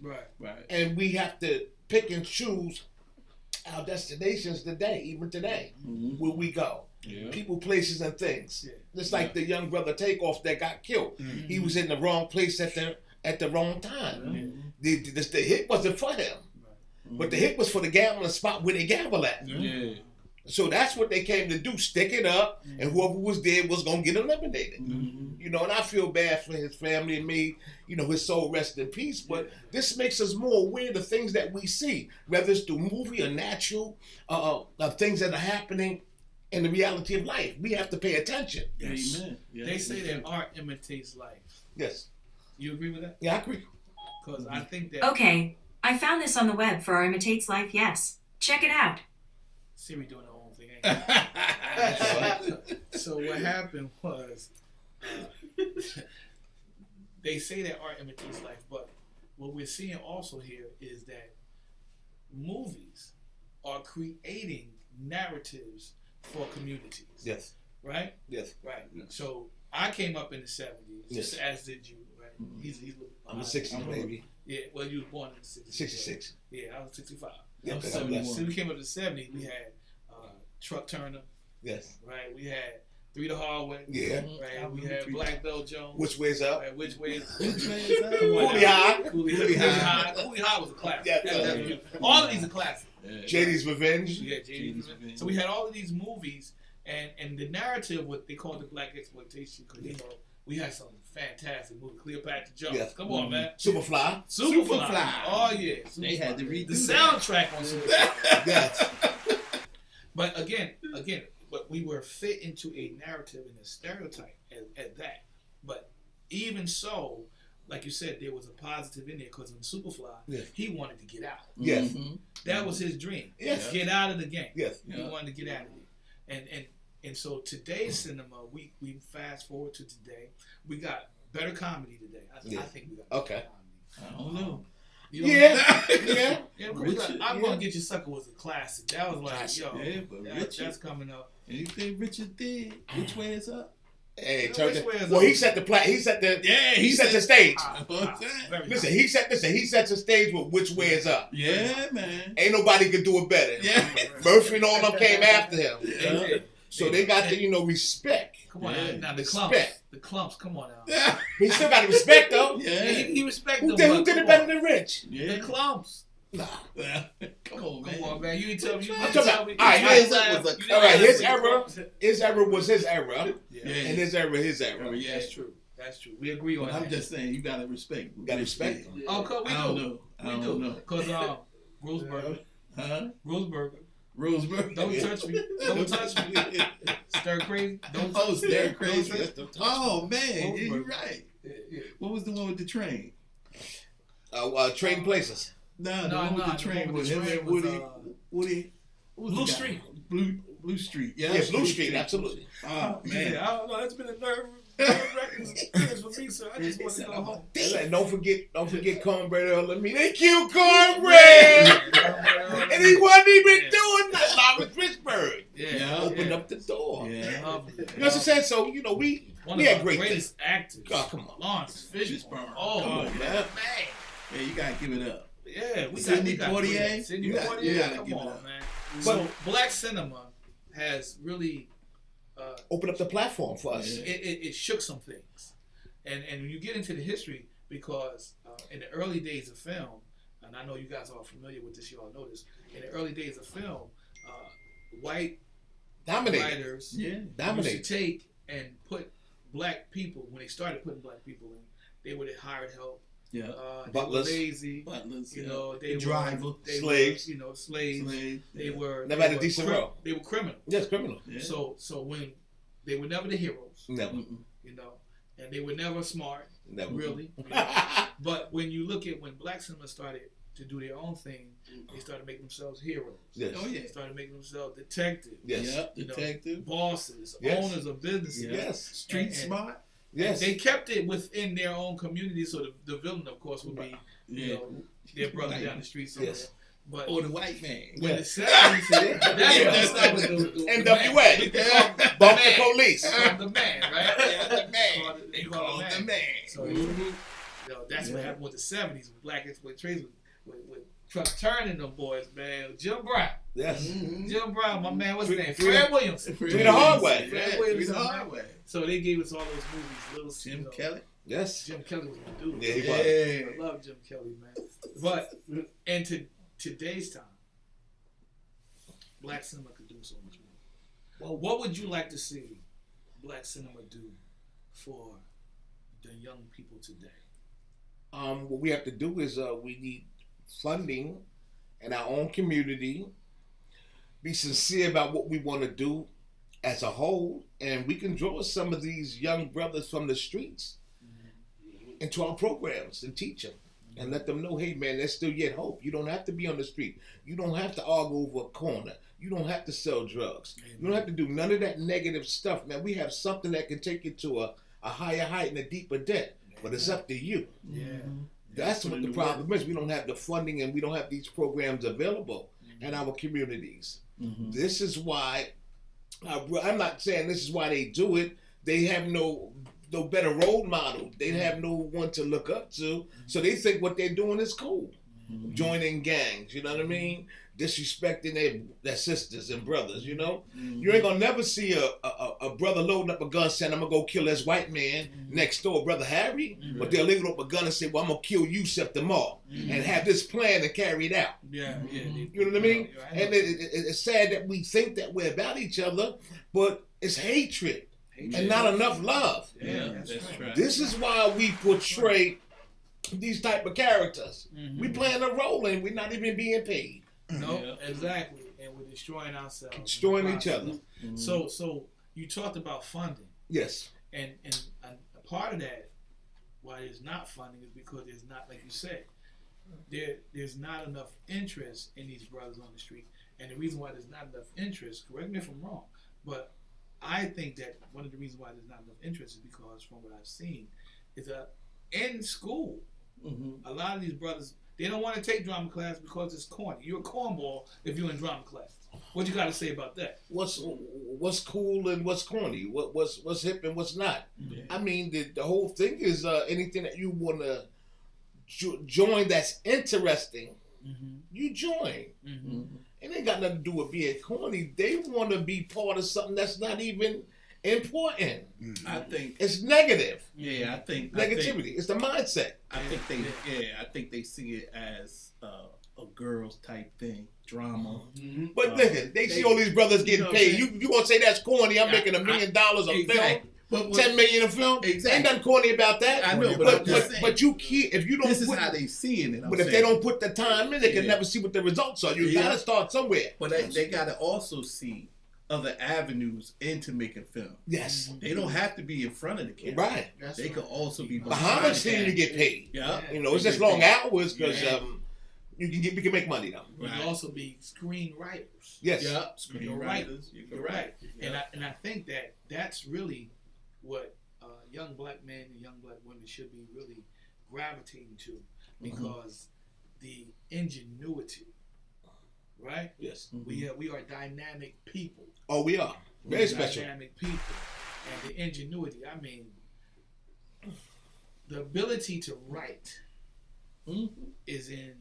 and we have to pick and choose our destinations today, even today, where we go. People, places, and things. Just like the young brother Takeoff that got killed. He was in the wrong place at the wrong time. The hit wasn't for him. But the hit was for the gambling spot where they gamble at. So that's what they came to do, stick it up, and whoever was there was going to get eliminated. You know, and I feel bad for his family and me, you know, his soul rest in peace, but this makes us more aware of the things that we see, whether it's through movie or natural, things that are happening in the reality of life. We have to pay attention. Amen. They say that art imitates life. Yes. You agree with that? Yeah, I agree. Because I think that... Okay, I found this on the web for Art Imitates Life, yes. Check it out. Siri doing her own thing, ain't it? So what happened was, they say that art imitates life, but what we're seeing also here is that movies are creating narratives for communities. Yes. Right? Yes. Right. So I came up in the 70s, just as did you, right? He's I'm a 60s baby. Yeah, well, you was born in the 60s. 66. Yeah, I was 65. Yeah, okay, so we came up to the 70s, we had Truck Turner. Yes. Right, we had Three the Hard Way. Yeah. Right, we had Black Belt Jones. Which Way's Up? Right, Which Way is Up? Coolie High. Coolie High. Coolie High was a classic. Yeah. All of these are classics. JD's Revenge. Yeah, JD's Revenge. So we had all of these movies, and the narrative, what they called the black exploitation, because you know, we had some fantastic movies. Cleopatra Jones. Yes. Come on, man. Superfly. Oh, yeah. They had to read the soundtrack on Superfly. Yes. But again, but we were fit into a narrative and a stereotype at that. But even so, like you said, there was a positive in there because when Superfly, Yes. he wanted to get out. Yes. Mhm. That was his dream. Yes. Get out of the game. Yes. He wanted to get out of it. And so today's cinema, we fast forward to today, we got better comedy today. I think we got better Okay. comedy. I don't know. You know Yeah. Yeah. Yeah, I'm gonna get your sucker was a classic. That was like, Classic. yo, Yeah, but Richard, that's coming up. anything Richard did, which way is up? Hey, Which turn way is well, up? he set the he set the Yeah, he set the stage. Very Listen, nice. he sets the stage with which way is up. Yeah, man. Ain't nobody could do it better. Yeah. Murphy and all them came after him. Yeah. So they got the respect. Come on Yeah. now, the Respect. clumps, come on now. Yeah. He still got respect though. Yeah. He respect Who them. did, but who did come it better on. than Rich? Yeah. The clumps. Nah. Come on, man. Come on, man. You didn't tell me. You I'm didn't talking tell about- me. all right, You all right, didn't laugh. that was a- You didn't all right, laugh his at era. clumps. His era was his era, Yeah. and his era his era. Yeah. That's true. That's true. We agree on But that. I'm just saying, you gotta respect. Gotta respect. Oh, cause we I don't do. know. I We don't do. know. Cause Roseburger. Huh? Roseburger. Roseburg. Don't touch me. Don't touch me. Stir crazy. Don't Oh, touch me. stir crazy. Don't touch me. Oh man, yeah, Roseburg. you're right. Yeah. What was the one with the train? Trading places. Nah, the No, one with no, the train the one was with him the and train was, Woody. What was Blue the guy? Street. Blue Street. Yeah, Yes, Blue Street, absolutely. Oh man. Yeah, I don't know. That's been a nerve-wrecking experience for me, so I just want to go home. And don't forget Cornbread Earl and me. They killed Cornbread, and he wasn't even doing nothing. Lawrence Richburg Yeah. opened up the door. Yeah. Yeah. You know what I'm saying? So we One we of had our great greatest actors. Oh, come on. Lawrence Fishburne. Oh, Oh, yeah. man. Yeah, you gotta give it up. Yeah, Sidney Poitier? Sidney You got- Poitier. you gotta Come give it on, up. man. So black cinema has really open up the platform for us. Yeah. it shook some things, and when you get into the history, because in the early days of film, and I know you guys are familiar with this, you all know this. In the early days of film, white Dominate. writers Yeah. used Dominate. to take and put black people, when they started putting black people in, they would have hired help. Yeah. They were Butlers. lazy. Butlers. You know, they driver. were they Slaves. Were, slaves. Slave. They were Never they had a were decent role. They were criminal. Yes, criminal. Yeah. So when they were never the heroes, Never. Mm-mm. you know, and they were never smart, Never. really. You know? But when you look at when black cinema started to do their own thing, they started making themselves heroes. Yes. Oh yeah. They started making themselves detectives, Yes. Yep. You know, Detective. bosses, Yes. owners of businesses. Yes. Street And- smart. Yes. They kept it within their own community, so the villain, of course, would be you Yeah. know their brother Right. down the street somewhere. Yes. But Or the white man. when Yeah. the 70s hit, that's Yeah. when they started with the NWA. They call the Bump the man. police. They call the man, right? Yeah, the man. They call the the man. man. So you know, that's what Yeah. happened with the 70s with black exploitation with Truck Turner and them boys, man. Jim Brown. Yes. Mhm. Jim Brown, my man, what's his name? Three- Fred Williamson. Through the hard way. Fred Yeah, Williams through the and hard that. way. So they gave us all those movies. Little Jim you know, Kelly. Yes. Jim Kelly was my dude. Yeah, he was. Yeah. I love Jim Kelly, man. But in today's time, black cinema could do so much more. Well, what would you like to see black cinema do for the young people today? What we have to do is we need funding in our own community. Be sincere about what we want to do as a whole, and we can draw some of these young brothers from the streets into our programs and teach them and let them know, hey man, there's still yet hope. You don't have to be on the street. You don't have to argue over a corner. You don't have to sell drugs. You don't have to do none of that negative stuff, man. We have something that can take you to a higher height and a deeper depth, but it's up to you. Yeah. That's what the problem is. We don't have the funding and we don't have these programs available in our communities. Mhm. This is why, I'm not saying this is why they do it. They have no better role model. They have no one to look up to. So they think what they're doing is cool. Joining gangs, you know what I mean? Disrespecting their sisters and brothers, you know? You ain't gonna never see a brother loading up a gun saying, I'm gonna go kill this white man next door, Brother Harry. But they'll load up a gun and say, well, I'm gonna kill Yusef Jamal and have this plan and carry it out. Yeah, yeah. You know what I mean? Yeah, And it's sad that we think that we're about each other, but it's hatred and not enough love. Yeah, that's right. right. This is why we portray these type of characters. We playing a role and we're not even being paid. No, Yeah. exactly. And we're destroying ourselves. Destroying in the each other. process. So you talked about funding, Yes. and a part of that why there's not funding is because there's not, like you said, there's not enough interest in these brothers on the street. And the reason why there's not enough interest, correct me if I'm wrong, but I think that one of the reasons why there's not enough interest is because from what I've seen is that in school, a lot of these brothers, they don't want to take drama class because it's corny. You're a cornball if you're in drama class. What you got to say about that? What's cool and what's corny? What's hip and what's not? Yeah. I mean, the whole thing is anything that you want to join that's interesting, you join. It ain't got nothing to do with being corny. They want to be part of something that's not even important. I think It's negative. Yeah, I think Negativity. It's the mindset. I think they see it as a girls type thing, drama. But listen, they see all these brothers getting paid. You gonna say that's corny? I'm making $1 million a film. But $10 million a film. Exactly. Ain't nothing corny about that. I know, but you can't if you don't. This is put, how they seeing it. But if they don't put the time in, they can never see what the results are. You gotta start somewhere. But they gotta also see other avenues into making film. Yes. They don't have to be in front of the camera. Right. They could also be behind the scene to get paid. Yeah. You know, it's just long hours because we can make money though. We can also be screenwriters. Yes. Yeah. You're right. You're right. And I think that that's really what young black men and young black women should be really gravitating to, because the ingenuity, right? Yes. We are dynamic people. Oh, we are very special. Dynamic people, and the ingenuity. I mean, the ability to write is in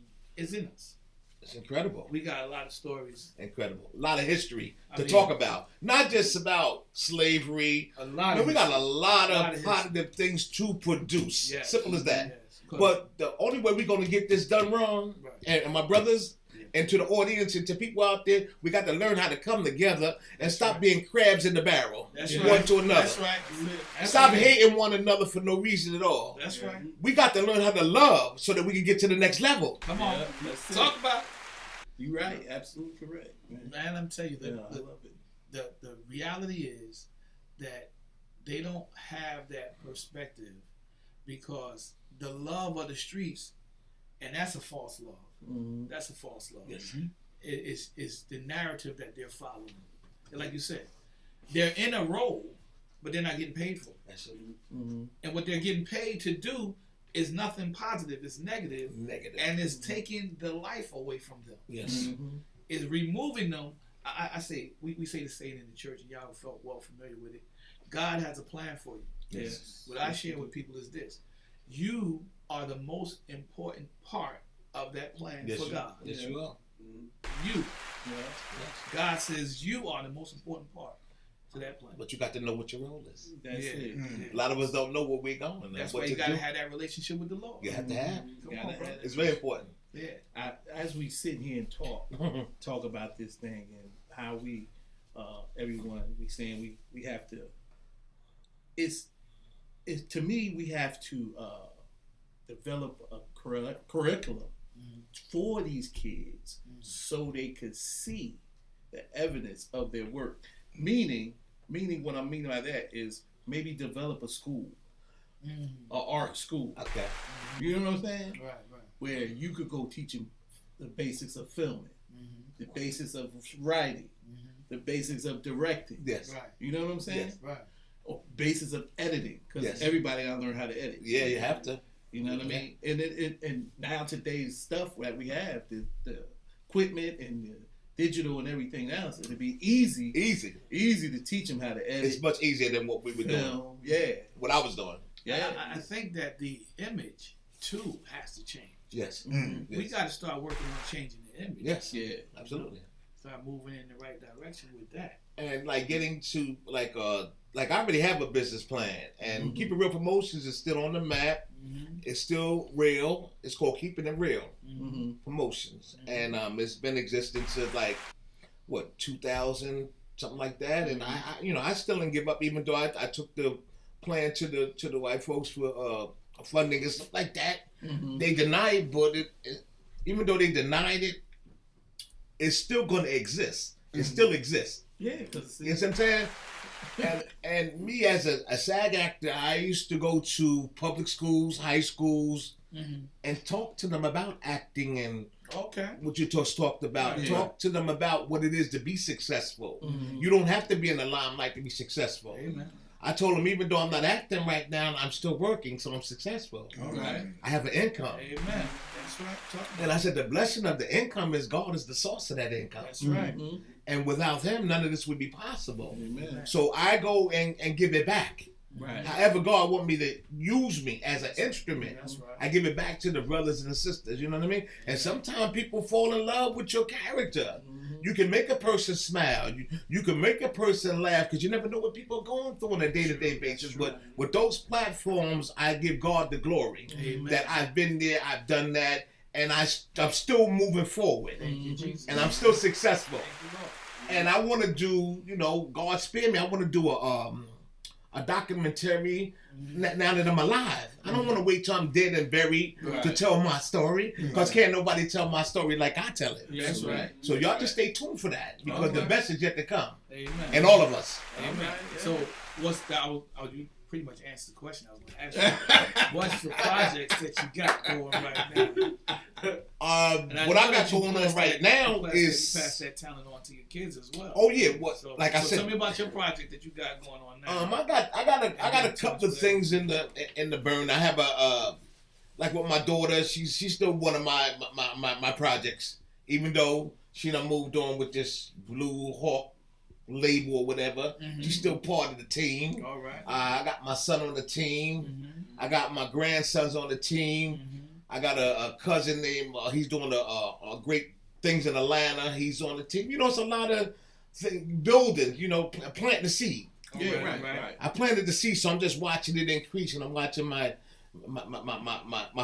us. It's incredible. We got a lot of stories. Incredible. A lot of history to talk about. Not just about slavery. A lot. We got a lot of positive things to produce. Yes. Simple as that. Yes. But the only way we're going to get this done wrong, and my brothers, and to the audience and to people out there, we got to learn how to come together and stop being crabs in the barrel. That's one right. to another. That's right. Stop hating one another for no reason at all. That's right. We got to learn how to love so that we can get to the next level. Come on. Yeah, Talk about. You're right. Absolutely correct. Man, I'm telling you, I love it. the reality is that they don't have that perspective because the love of the streets, and that's a false love. That's a false love. Yes. It's the narrative that they're following. And like you said, they're in a role, but they're not getting paid for it. That's it. And what they're getting paid to do is nothing positive. It's negative. And it's taking the life away from them. Yes. It's removing them. I say, we say the saying in the church, and y'all felt well familiar with it. God has a plan for you. Yes. What I share with people is this. You are the most important part of that plan for God. Yes, you are. You. God says you are the most important part to that plan. But you got to know what your role is. That's it. A lot of us don't know where we're going. That's what why you to got to do. have that relationship with the Lord. You have to have. Come on, brother. It's very important. Yeah. As we sit here and talk about this thing and how we, everyone, we saying we have to. It's to me we have to develop a curriculum for these kids so they could see the evidence of their work. Meaning what I mean by that is maybe develop a school, an art school. Okay. You know what I'm saying? Right. Where you could go teach them the basics of filming, the basics of writing, the basics of directing. Yes. Right. You know what I'm saying? Yes. Right. Or basics of editing, because everybody gotta learn how to edit. Yeah, you have to. You know what I mean? And now today's stuff that we have, the equipment and the digital and everything else, it'd be easy to teach them how to edit. It's much easier than what we were doing. Yeah. What I was doing. Yeah. I think that the image too has to change. Yes. We got to start working on changing the image. Yes. Yeah. Absolutely. Start moving in the right direction with that. And like getting to like I already have a business plan, and Keep It Real Promotions is still on the map. It's still real. It's called Keeping It Real Promotions, and it's been existing since like 2000, something like that. And I still didn't give up, even though I took the plan to the white folks for funding and stuff like that. They denied, but even though they denied it, it's still going to exist. It still exists. Yeah, because You know what I'm saying? And me as a SAG actor, I used to go to public schools, high schools, and talk to them about acting and what you just talked about. Yeah. Talk to them about what it is to be successful. You don't have to be in the limelight to be successful. Amen. I told them, even though I'm not acting right now, I'm still working, so I'm successful. all right. I have an income. Amen. That's right. Talk about And I said, the blessing of the income is God is the source of that income. That's right. Mhm. And without him, none of this would be possible. Amen. So I go and give it back. Right. However God want me to use me as an instrument, That's right. I give it back to the brothers and the sisters. You know what I mean? And sometimes people fall in love with your character. You can make a person smile. You can make a person laugh because you never know what people are going through on a day-to-day basis. But with those platforms, I give God the glory Amen. that I've been there, I've done that, and I'm still moving forward. Thank you, Jesus. And I'm still successful. Thank you, Lord. And I want to do, God spare me, I want to do a documentary now that I'm alive. I don't want to wait till I'm dead and buried to tell my story, because can't nobody tell my story like I tell it. That's right. So y'all just stay tuned for that, because the best is yet to come. Amen. And all of us. Amen. So what's that? You pretty much answered the question I was going to ask you. What's the projects that you got going right now? What I got going on right now is you pass that talent on to your kids as well. Oh yeah, I So said. tell me about your project that you got going on now. I got a couple of things in the burn. I have like with my daughter, she's still one of my projects, even though she done moved on with this Blue Hawk label or whatever. She's still part of the team. All right. I got my son on the team. I got my grandsons on the team. I got a cousin named, he's doing a great things in Atlanta. He's on the team. It's a lot of building, planting the seed. Yeah, right. I planted the seed, so I'm just watching it increase, and I'm watching my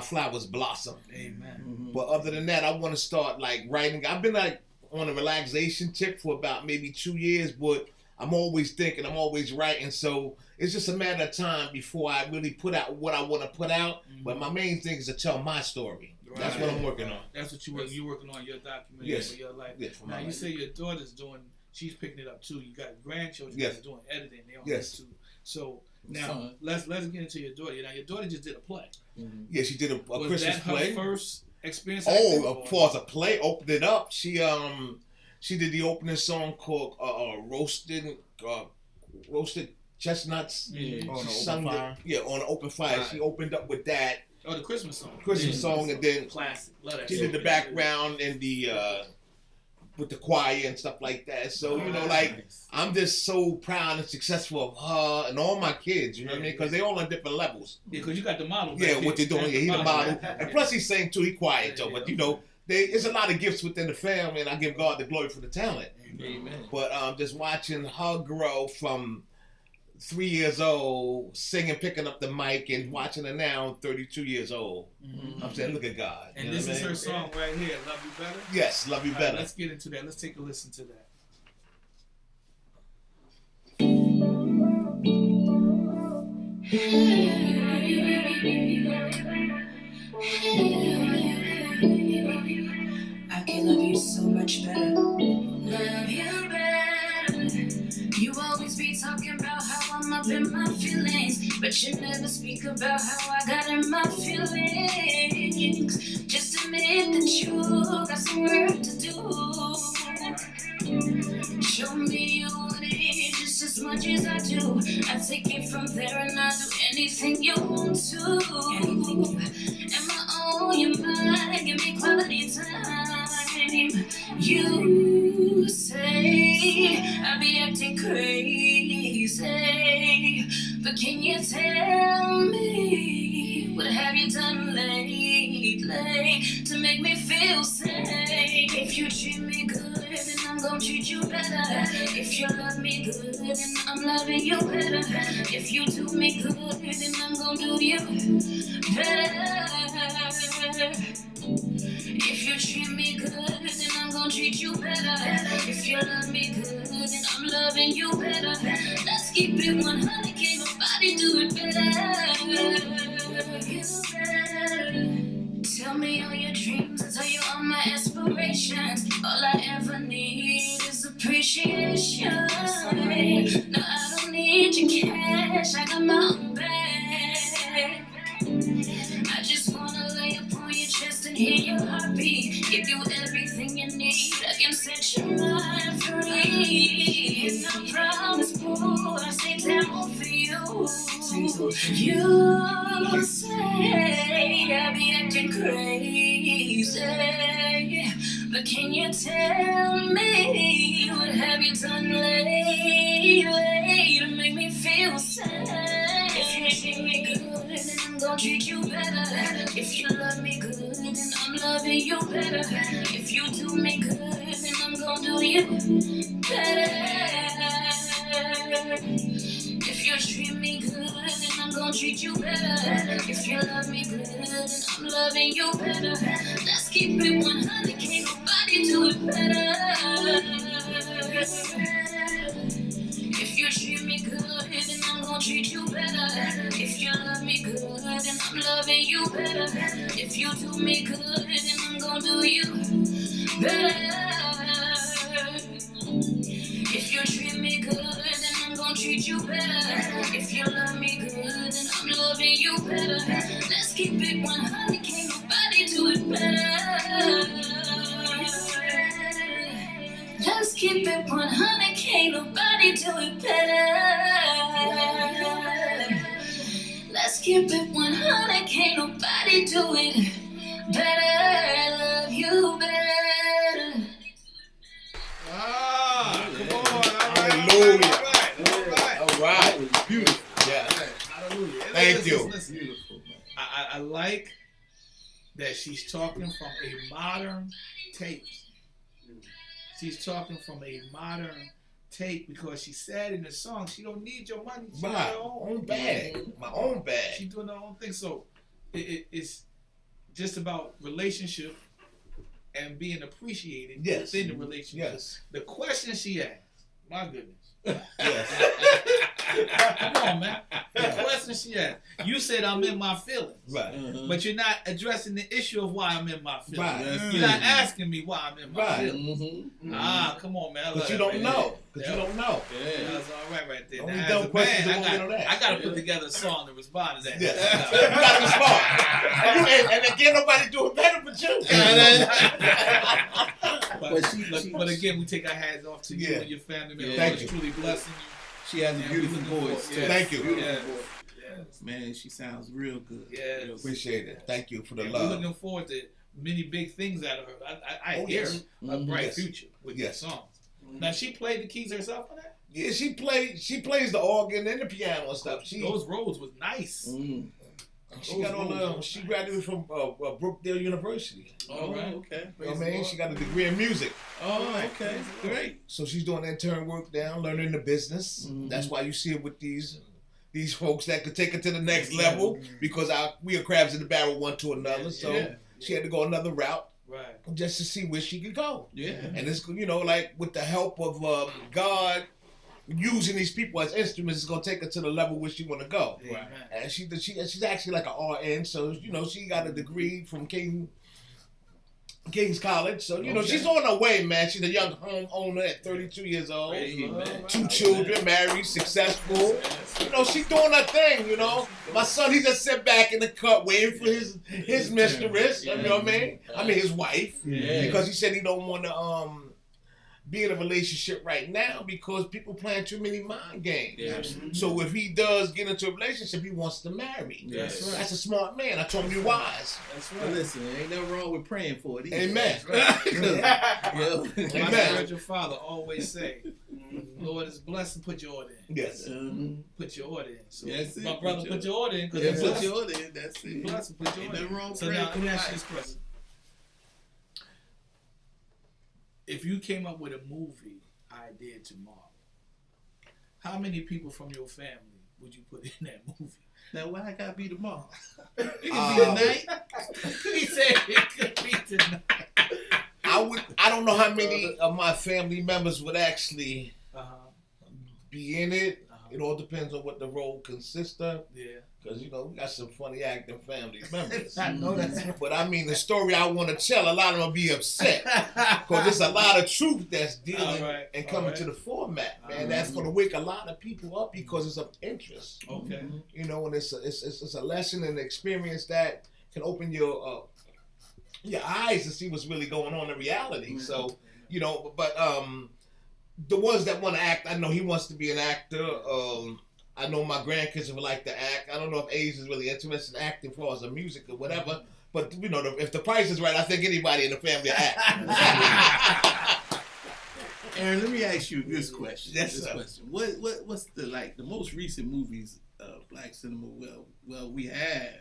flowers blossom. Amen. But other than that, I want to start like writing. I've been like on a relaxation tip for about maybe 2 years, but I'm always thinking, I'm always writing. So it's just a matter of time before I really put out what I want to put out. But my main thing is to tell my story. Right. That's what I'm working on. That's what you're working on, your documentary Yes. for your life. Yes, for my Now you life. say your daughter's she's picking it up too. You got grandchildren Yes. that are doing editing. They on Yes. this too. So now Son. let's get into your daughter. Now your daughter just did a play. Yeah, she did a Was Christmas that her play. first experience? acting, Oh, or- as far as a play, opened it up. She did the opening song called roasted chestnuts. Yeah. On the She open sung fire. on the open fire. Right. She opened up with that Oh, the Christmas song. Christmas song, and then Classic. Love that she song. did the background and the with the choir and stuff like that. So I'm just so proud and successful of her and all my kids. You know what I mean? Because they all on different levels. Yeah, because you got the model. Yeah, back what they're here. doing. Yeah, he's a model, Yeah. and plus he's saying too. He quiet though, Yeah, but there's a lot of gifts within the family, and I give God the glory for the talent. Amen. But just watching her grow from 3 years old, singing, picking up the mic, and watching her now, 32 years old. I'm saying, look at God. And You know this what I is mean? her song right here, Love You Better. Yes, love you All right, better. let's get into that. Let's take a listen to that. I can love you so much better. Love you better. You always be talking about how I'm up in my feelings, but you never speak about how I got in my feelings. Just admit that you got some work to do. Show me you want it just as much as I do. I take it from there and I do anything you want to. Anything you. Am I on your mind? Give me quality time. You say I be acting crazy, but can you tell me what have you done lately to make me feel safe? If you treat me good, then I'm gonna treat you better. If you love me good, then I'm loving you better. If you do me good, then I'm gonna do you better. If you treat me good, then I'm gonna treat you better. If you love me good, then I'm loving you better. Let's keep it 100, can't nobody do it better. You better. Tell me all your dreams, I tell you all my aspirations. All I ever need is appreciation. No, I don't need your cash, I got my own bag. I just wanna lay upon your chest and hear your heartbeat. Give you everything you need, I can set your mind free. And I promise, boo, I'll stay down for you. You say I be acting crazy, but can you tell me what have you done lately to make me feel sad? If you treat me good, then I'm gonna treat you better. If you love me good, then I'm loving you better. If you do me good, then I'm gonna do you better. If you treat me good, then I'm gonna treat you better. If you love me good, then I'm loving you better. Let's keep it 100, can't nobody do it better. If you treat me good, then I'm gonna treat you better. If you love me good, then I'm loving you better. If you do me good, then I'm gonna do you better. If you treat me good, then I'm gonna treat you better. If you love me good, then I'm loving you better. Let's keep it 100, can't nobody do it better. Let's keep it 100, can't nobody do it better. Let's keep it 100, can't nobody do it better. Love you better. Ah, come on. All right. Hallelujah. All right. That was beautiful. Yeah. Hallelujah. Thank you. Listen. Beautiful, man. I like that she's talking from a modern take. She's talking from a modern take because she said in the song she don't need your money. She got My her own bag. My own bag. She's doing her own thing. So it's just about relationship and being appreciated Yes. within the relationship. Yes. The question she asked, my goodness. Yes. Come on, man. The question she asked. You said I'm in my feelings. Right. But you're not addressing the issue of why I'm in my feelings. Right. You're not asking me why I'm in my Right. feelings. Mm-hmm. Ah, come on, man. I love But you that don't right know. there. Because you don't know. Yeah, that's all right there. Only Now, dumb as a questions man, that won't get on I got to that. put together a song to respond to that. Yes. You gotta be smart. And again, nobody do it better but you. But again, we take our hats off to you Yeah. and your family. Man, Yeah. Lord Thank is you. truly blessing you. She has a And beautiful we looking voice. forward- too. yes. Thank you. Yes. Man, she sounds real good. Yes. Real good. Appreciate it. Thank you for the And we're love. looking forward to many big things out of her. I Oh, hear yes. a bright Yes. future with Yes. these songs. Now, she played the keys herself on that? Yeah, she plays the organ and the piano and stuff. Those roads was nice. Mm. She got on she graduated from Brookdale University. All right. Okay. You know what I mean? She got a degree in music. Oh, okay. Great. So she's doing intern work down, learning the business. Mhm. That's why you see it with these folks that could take it to the next level because we are crabs in the barrel one to another. So Yeah. she had to go another route Right. just to see where she could go. Yeah. And it's, like with the help of God using these people as instruments, it's gonna take her to the level where she want to go. Right. And she's actually like an RN, so she got a degree from King's College. So she's on her way, man. She's a young homeowner at 32 years old. Hey, man. 2 children, married, successful. She's doing her thing. My son, he just sit back in the cut waiting for his mistress. You know what I mean? His wife, Yeah. because he said he don't want to be in a relationship right now because people playing too many mind games. Yeah. So if he does get into a relationship, he wants to marry. That's right. That's a smart man. I told him you're wise. That's Well, listen, there ain't nothing wrong with praying for it either. Amen. Yeah. My Amen. spiritual father always say, Lord is blessed, put your order in. Yes. Put your order in. So That's it. my brother, put your order in. Because Yeah, he's put blessed. your order in. That's He's it. blessed, put your Ain't order nothing wrong in. with So praying now, for let me ask you life. this question. If you came up with a movie idea tomorrow, how many people from your family would you put in that movie? Now, why I gotta be tomorrow? It can Uh, be tonight. He said it could be tonight. I don't know how many of my family members would actually Uh-huh. be in it. Uh-huh. It all depends on what the role consists of. Yeah. because we got some funny acting family members. I know that. But I mean, the story I want to tell, a lot of them will be upset because there's a lot of truth that's dealing and coming to the format, man. That's going to wake a lot of people up because it's of interest. Okay. And it's a lesson and experience that can open your eyes to see what's really going on in reality. So, but the ones that want to act, I know he wants to be an actor. I know my grandkids would like to act. I don't know if Ace is really interested in acting for as a music or whatever. But if the price is right, I think anybody in the family act. Aaron, let me ask you this question. Yes, sir. What's the most recent movies of black cinema? Well, we have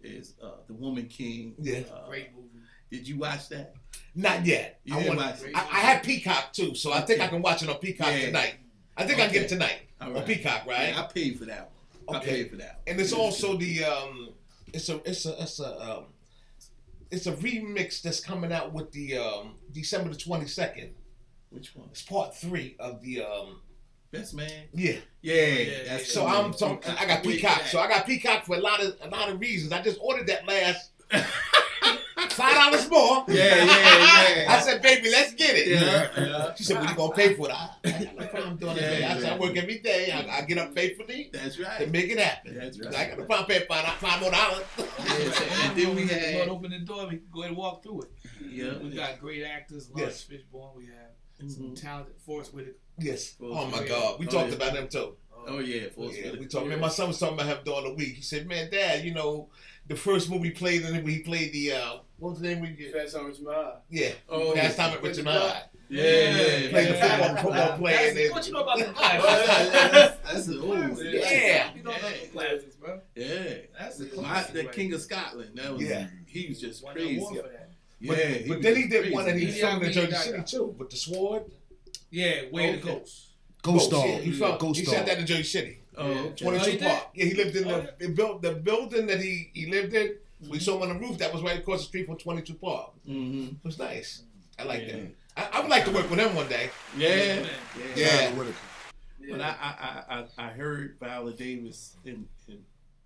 is The Woman King. Yeah, great movie. Did you watch that? Not yet. I have Peacock too, so I think I can watch it on Peacock tonight. I think I can get it tonight on Peacock, right? Yeah, I paid for that one. Okay. I paid for that one. And it's also the it's a remix that's coming out with the December the 22nd. Which one? It's part 3 of the Best Man. Yeah. That's so I got Peacock. So I got Peacock for a lot of reasons. I just ordered that last $5 more. Yeah. I said, baby, let's get it. Yeah. She said, well, you gonna pay for it? I got no problem doing it. I said, I work every day. I get up faithfully. That's right. To make it happen. That's right. I got no problem paying $5 more. And then we Lord had open the door. We can go ahead and walk through it. Yeah. We got great actors. Lawrence Fishburne. We have some talented Forrest Whitaker. Yes. Oh my God. We talked about them too. Oh yeah, Forrest Whitaker. We talked. Man, my son was talking about him during the week. He said, "Man, Dad, the first movie played, and he played the what was the name we did? Fast Time with Jamar. Yeah. Oh, Last Time with Jamar. Yeah. Played the football player. What you know about the classics? That's an old. Yeah. You know about the classics, bro. Yeah. That's the classic. The King of Scotland. That was. Yeah. He was just Won crazy. the award for that. Yeah. But then he did one, and he Idi filmed in Amin Jersey died City out. too, with the sword. Yeah, Way to Okay. Ghost. Ghost Dog. Yeah, he shot that in Jersey City. Oh, okay. 22 he did? Park. Yeah, he lived in the building that he lived in. We saw him on the roof that was right across the street from 22 Park. Mm-hmm. It was nice. I like that. I would like to work with him one day. Yeah. Yeah. But I heard Viola Davis in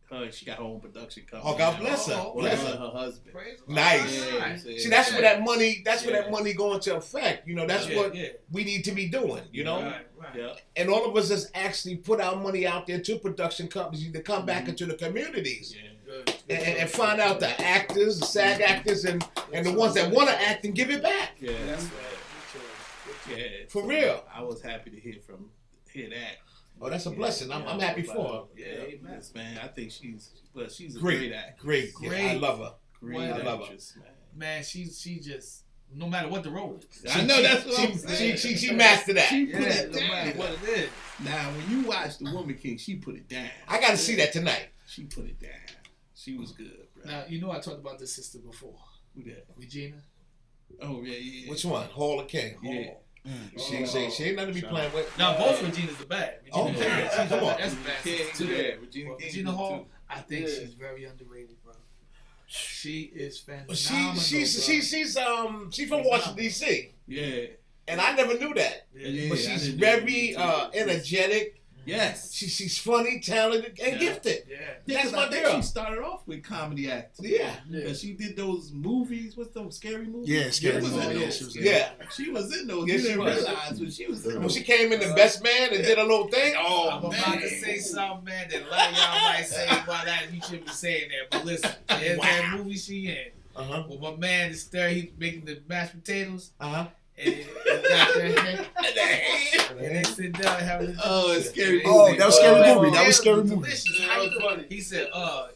her. She got her own production company. Oh, God bless her. Oh, Bless Her her. husband. Nice. Yeah. See, that's where that money. That's where that money going to affect. That's what Yeah. we need to be doing. Right. Yeah. And all of us has actually put our money out there to production companies to come back into the communities and find out the actors, the SAG actors, and the ones that want to act and give it back. Yeah. That's right. Yeah. For real. I was happy to hear that. Oh, that's a blessing. I'm happy for her. Yeah, yes, man. I think she's a Great. great actress. Great. I love her. Great I love her. actress, man. Man, she just no matter what the role is. I know that's what I'm saying. She mastered that. She put it no down. matter what it is. Now, when you watch The Woman King, she put it down. I got to see that tonight. She put it down. She was good, bro. Now I talked about this sister before. Who that? Regina. Oh yeah. Which one? Hall of King. Yeah. She ain't nothing to be playing with. Now both Regina's the bad. Oh, Regina okay. King, Come on. That's the bad King, sister too. yeah, Regina But King Regina too. Hall, I think she's very underrated, bro. She is phenomenal. She's from Washington D.C. Yeah. and I never knew that. Yeah, But she's very energetic. Yes. She's funny, talented, and gifted. Yeah. That's I my think girl. she started off with comedy acting. Yeah. Because she did those movies. What's those scary movies? Yeah, scary She was in movies. those. Yeah. She was in those. Yeah, You she didn't was. realize when she was in When those. she came in the Best Man and did a little thing, oh, I'm man. about to say something, man, that a lot of y'all might say, well, that you shouldn't be saying that. But listen, there's that movie she in. Uh-huh. Well, my man is there, he's making the mashed potatoes. Uh-huh. And he got that and they sit down and have a Oh, it's scary. Oh, that was scary Oh, movie. That was it scary was movie. delicious. Yeah, How that you was doing? funny. He said,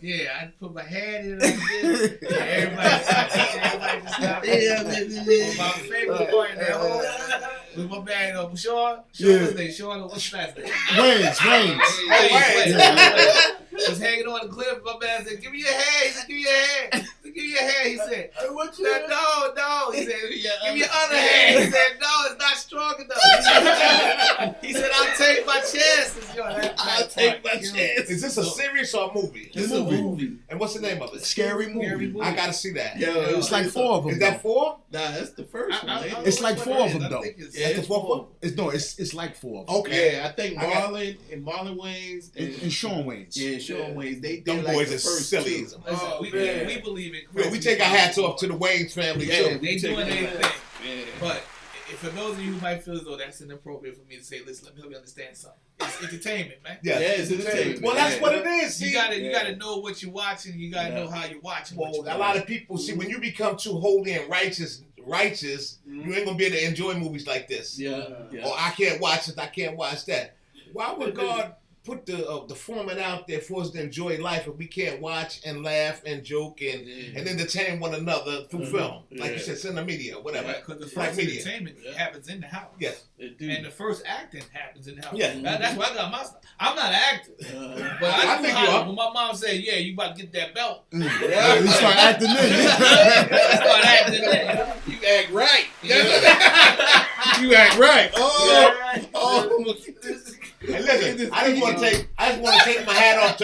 yeah, I put my hand in it like this. And everybody just stopped. Yeah, My favorite part in that whole was my man, Sean. Yeah. What's his name? Sean, what's his last name? Wayne's. Wayne. Was hanging on the cliff. My man said, "Give me your hand." He said, "Give me your hand." Give me your hand. He said, What "No." He said, "Give me your other hand." He said, "No, it's not strong enough." He said, "I'll take my chances." Yo, I'll take my chance. Is this a series or a movie? It's a movie. And what's the name of it? Scary movie. I gotta see that. Yo, It's like 4 of them. Is that 4? Nah, that's the first one. ain't it? It's like 4 of them, though. That's the 4th one? It's like 4 of them. Okay. Yeah, I think Marlon and Marlon Wayans And Sean Wayans. Yeah, Sean Wayans. They Them like boys the are first silly. 2. Listen, we believe in Yo, we take our hats off to the Wayans family, Yeah, too. They doing their thing. Yeah. But for those of you who might feel as though that's inappropriate for me to say, listen, let me help you understand something. It's entertainment, man. Yeah. Yeah, it's entertainment. Well, that's what it is. See, You gotta know what you're watching. You gotta know how you're watching. well, what you're a lot of people see when you become too holy and righteous, you ain't gonna be able to enjoy movies like this. Yeah. Or I can't watch this, I can't watch that. Why would God put the format out there for us to enjoy life if we can't watch and laugh and joke and entertain one another through film? Like you said, cinema media, whatever. Because the Like first media. entertainment happens in the house. Yes. And the first acting happens in the house. Yeah. That's why I got my stuff. I'm not an actor. But I I think think you are. when my mom said, yeah, you about to get that belt. Yeah, you start acting in. I start acting then. You act right. You act right. Oh. And listen, I just want to take my hat off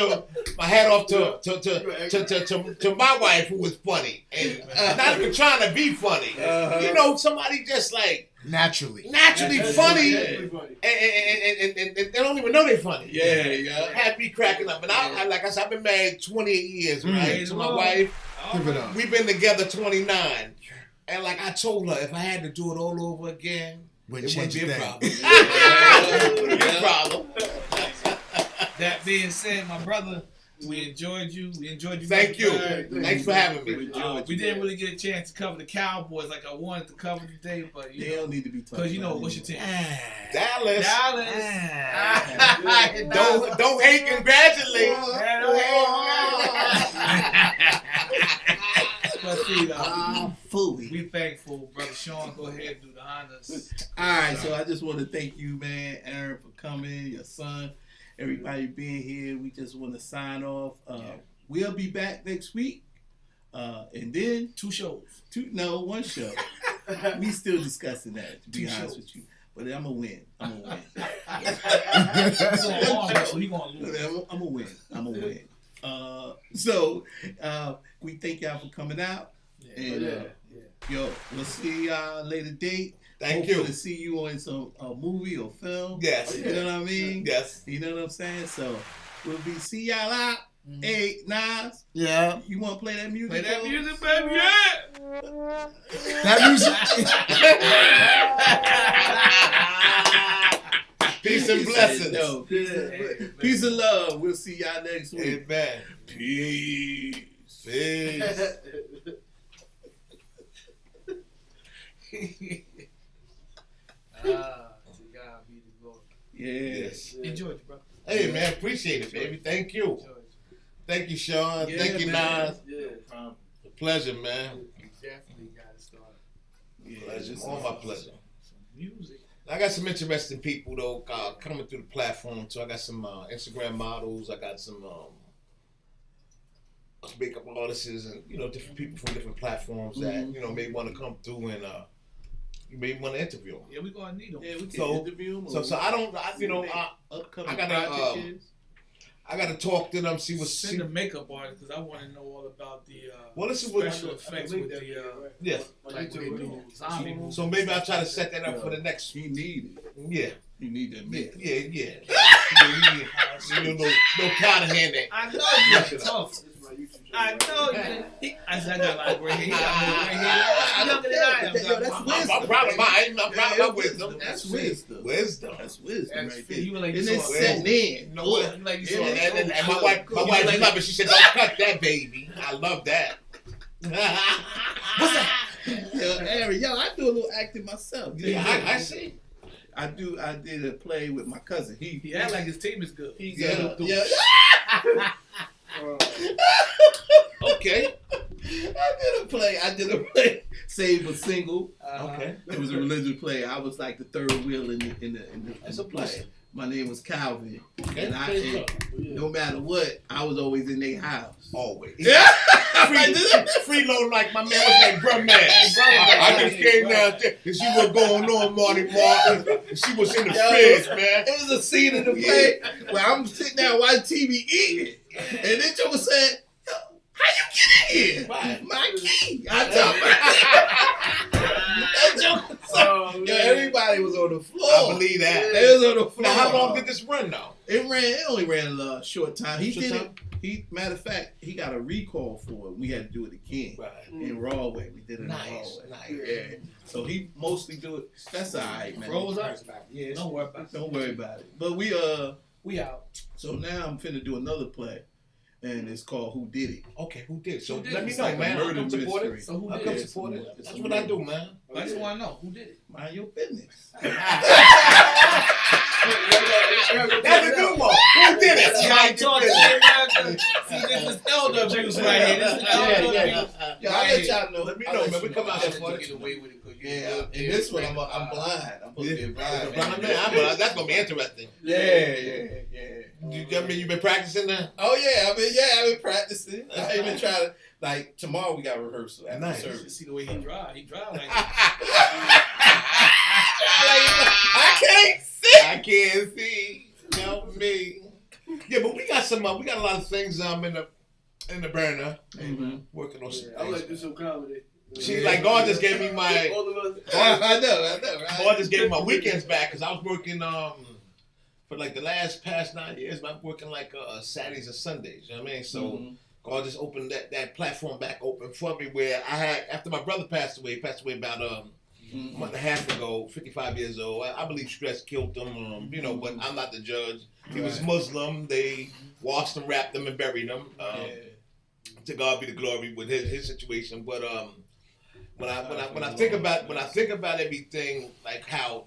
to my wife who was funny and not even trying to be funny. You know, somebody just like Naturally funny, Yeah. and they don't even know they're funny. Yeah. Had me cracking up, and I like I said, I've been married 28 years, right? To my wife, Give it up. we've been together 29, and like I told her, if I had to do it all over again, Wouldn't it wouldn't change be a a thing. problem. It wouldn't be a problem. That being said, my brother, we enjoyed you. Thank you. Thanks for having me. We didn't really get a chance to cover the Cowboys like I wanted to cover today, but They don't need to be talking. because you know what's your team? Dallas. Dallas. Don't hate, congratulate. But see, fully. we thankful, brother Sean. Go ahead and do the honors. All right, so I just want to thank you, man, Aaron, for coming. Your son, everybody being here. We just want to sign off. We'll be back next week, and then 2 shows. 1 show. We still discussing that, to be 2 honest shows. with you. But I'm gonna win. He gonna lose. I'm gonna win. So we thank y'all for coming out. And yo, we'll see y'all later date. Thank Hopefully you. to see you on some movie or film. Yes. You know what I mean? Yes. You know what I'm saying? So we'll see y'all out. Hey, Nas, Yeah. you want to play that music? Play that for us? music, baby. Yeah. That music. Peace and blessings. No, peace and love. We'll see y'all next week. Amen. Peace. Peace. To God be the glory. Yes. Enjoy it, bro. Hey man, appreciate it, baby. Thank you. Enjoy it. Thank you, Sean. Yeah, Thank you, man. Nas. Yeah. A pleasure, man. You definitely got to start Pleasure. All my pleasure. some music. I got some interesting people though coming through the platform. So I got some Instagram models. I got some makeup artists, and different people from different platforms that may want to come through and you may want to interview them. Yeah, we gonna need them. Yeah, we can So- interview them. So I don't. upcoming I gotta, project is. I got to talk to them. See what's. Send the makeup artist because I want to know all about the Well, this is what. special effects with the Yeah. like when they do zombie movies. So maybe I'll try to set that up for the next. He need it. Yeah. He need that Yeah. makeup. No powder handing. I know you're tough. I know you. I said I got a lot of gray hair. He got more gray hair. Younger than I am. Yo, that's wisdom. I'm proud of my wisdom. That's wisdom. Wisdom. That's wisdom right there. You were like And you it's saw setting in. You know what? You like you saw And, that. and my wife loved it. She said, "Don't cut that, baby." I love that. What's that? Yo, Aaron, I do a little acting myself. Yeah, I see. I did a play with my cousin. He act like his team is good. He's Yeah. yeah. Okay. I did a play. Save a single. Okay. It was a religious play. I was like the third wheel in the That's a play. blessing. My name was Calvin, Okay. and no matter what, I was always in their house. Always. Yeah. Freeload like my man was named Bruh Man. I just came down there and see what's going on, Marty Martin. And she was in the fridge, man. It was a scene in the play where I'm sitting there watching TV eating, and then Joker said, "Yo, how you get in here?" Right. My key. I told that Joker. Yo, everybody was on the floor. I believe that. They was on the floor. Now, how long did this run, though? It only ran a short time. He Short did time? it. Matter of fact, he got a recall for it. We had to do it again Right. in Rawway. We did it Nice, in Rawway. nice. Yeah. So he mostly do it. That's all right, man. Froze up. Yeah, Don't worry about it. Don't worry about it. But We out. so now I'm finna do another play, and it's called Who Did It? Okay, who did? So Who did let it? me It's know, like a man. I'll murder come support mystery. it. So who I'll did come it? support it. It's That's a what I murder. do, man. I just want to know who did it. Mind your business. That's a good one. Who did it? See how he talk shit, man? See, this is elder abuse right here. This is elder abuse. Yo, I'll let y'all know. Let me I'll know, let man. you We come out I'll here let for you it. get away with it. Yeah, In this one, I'm blind. I'm supposed to be a blind Blind man. That's gonna be interesting. Yeah. I mean, you been practicing that? Oh yeah, I've been practicing. I even try to like tomorrow we got rehearsal after Nice. service. See the way he drive. He drive like I can't see. Help me. Yeah, but we got a lot of things in the burner. Mm-hmm. Working on some I things. like to do some comedy. She's like, God just gave me my All of us. I know, right? God just gave me my weekends back because I was working for like the past 9 years. I'm working like Saturdays and Sundays. You know what I mean? So God just opened that platform back open for me where I had after my brother passed away. He passed away about a month and a half ago. 55 years old. I believe stress killed him. You know, but I'm not the judge. He was Muslim. They washed him, wrapped him, and buried him. To God be the glory with his situation. But when I think about everything, like how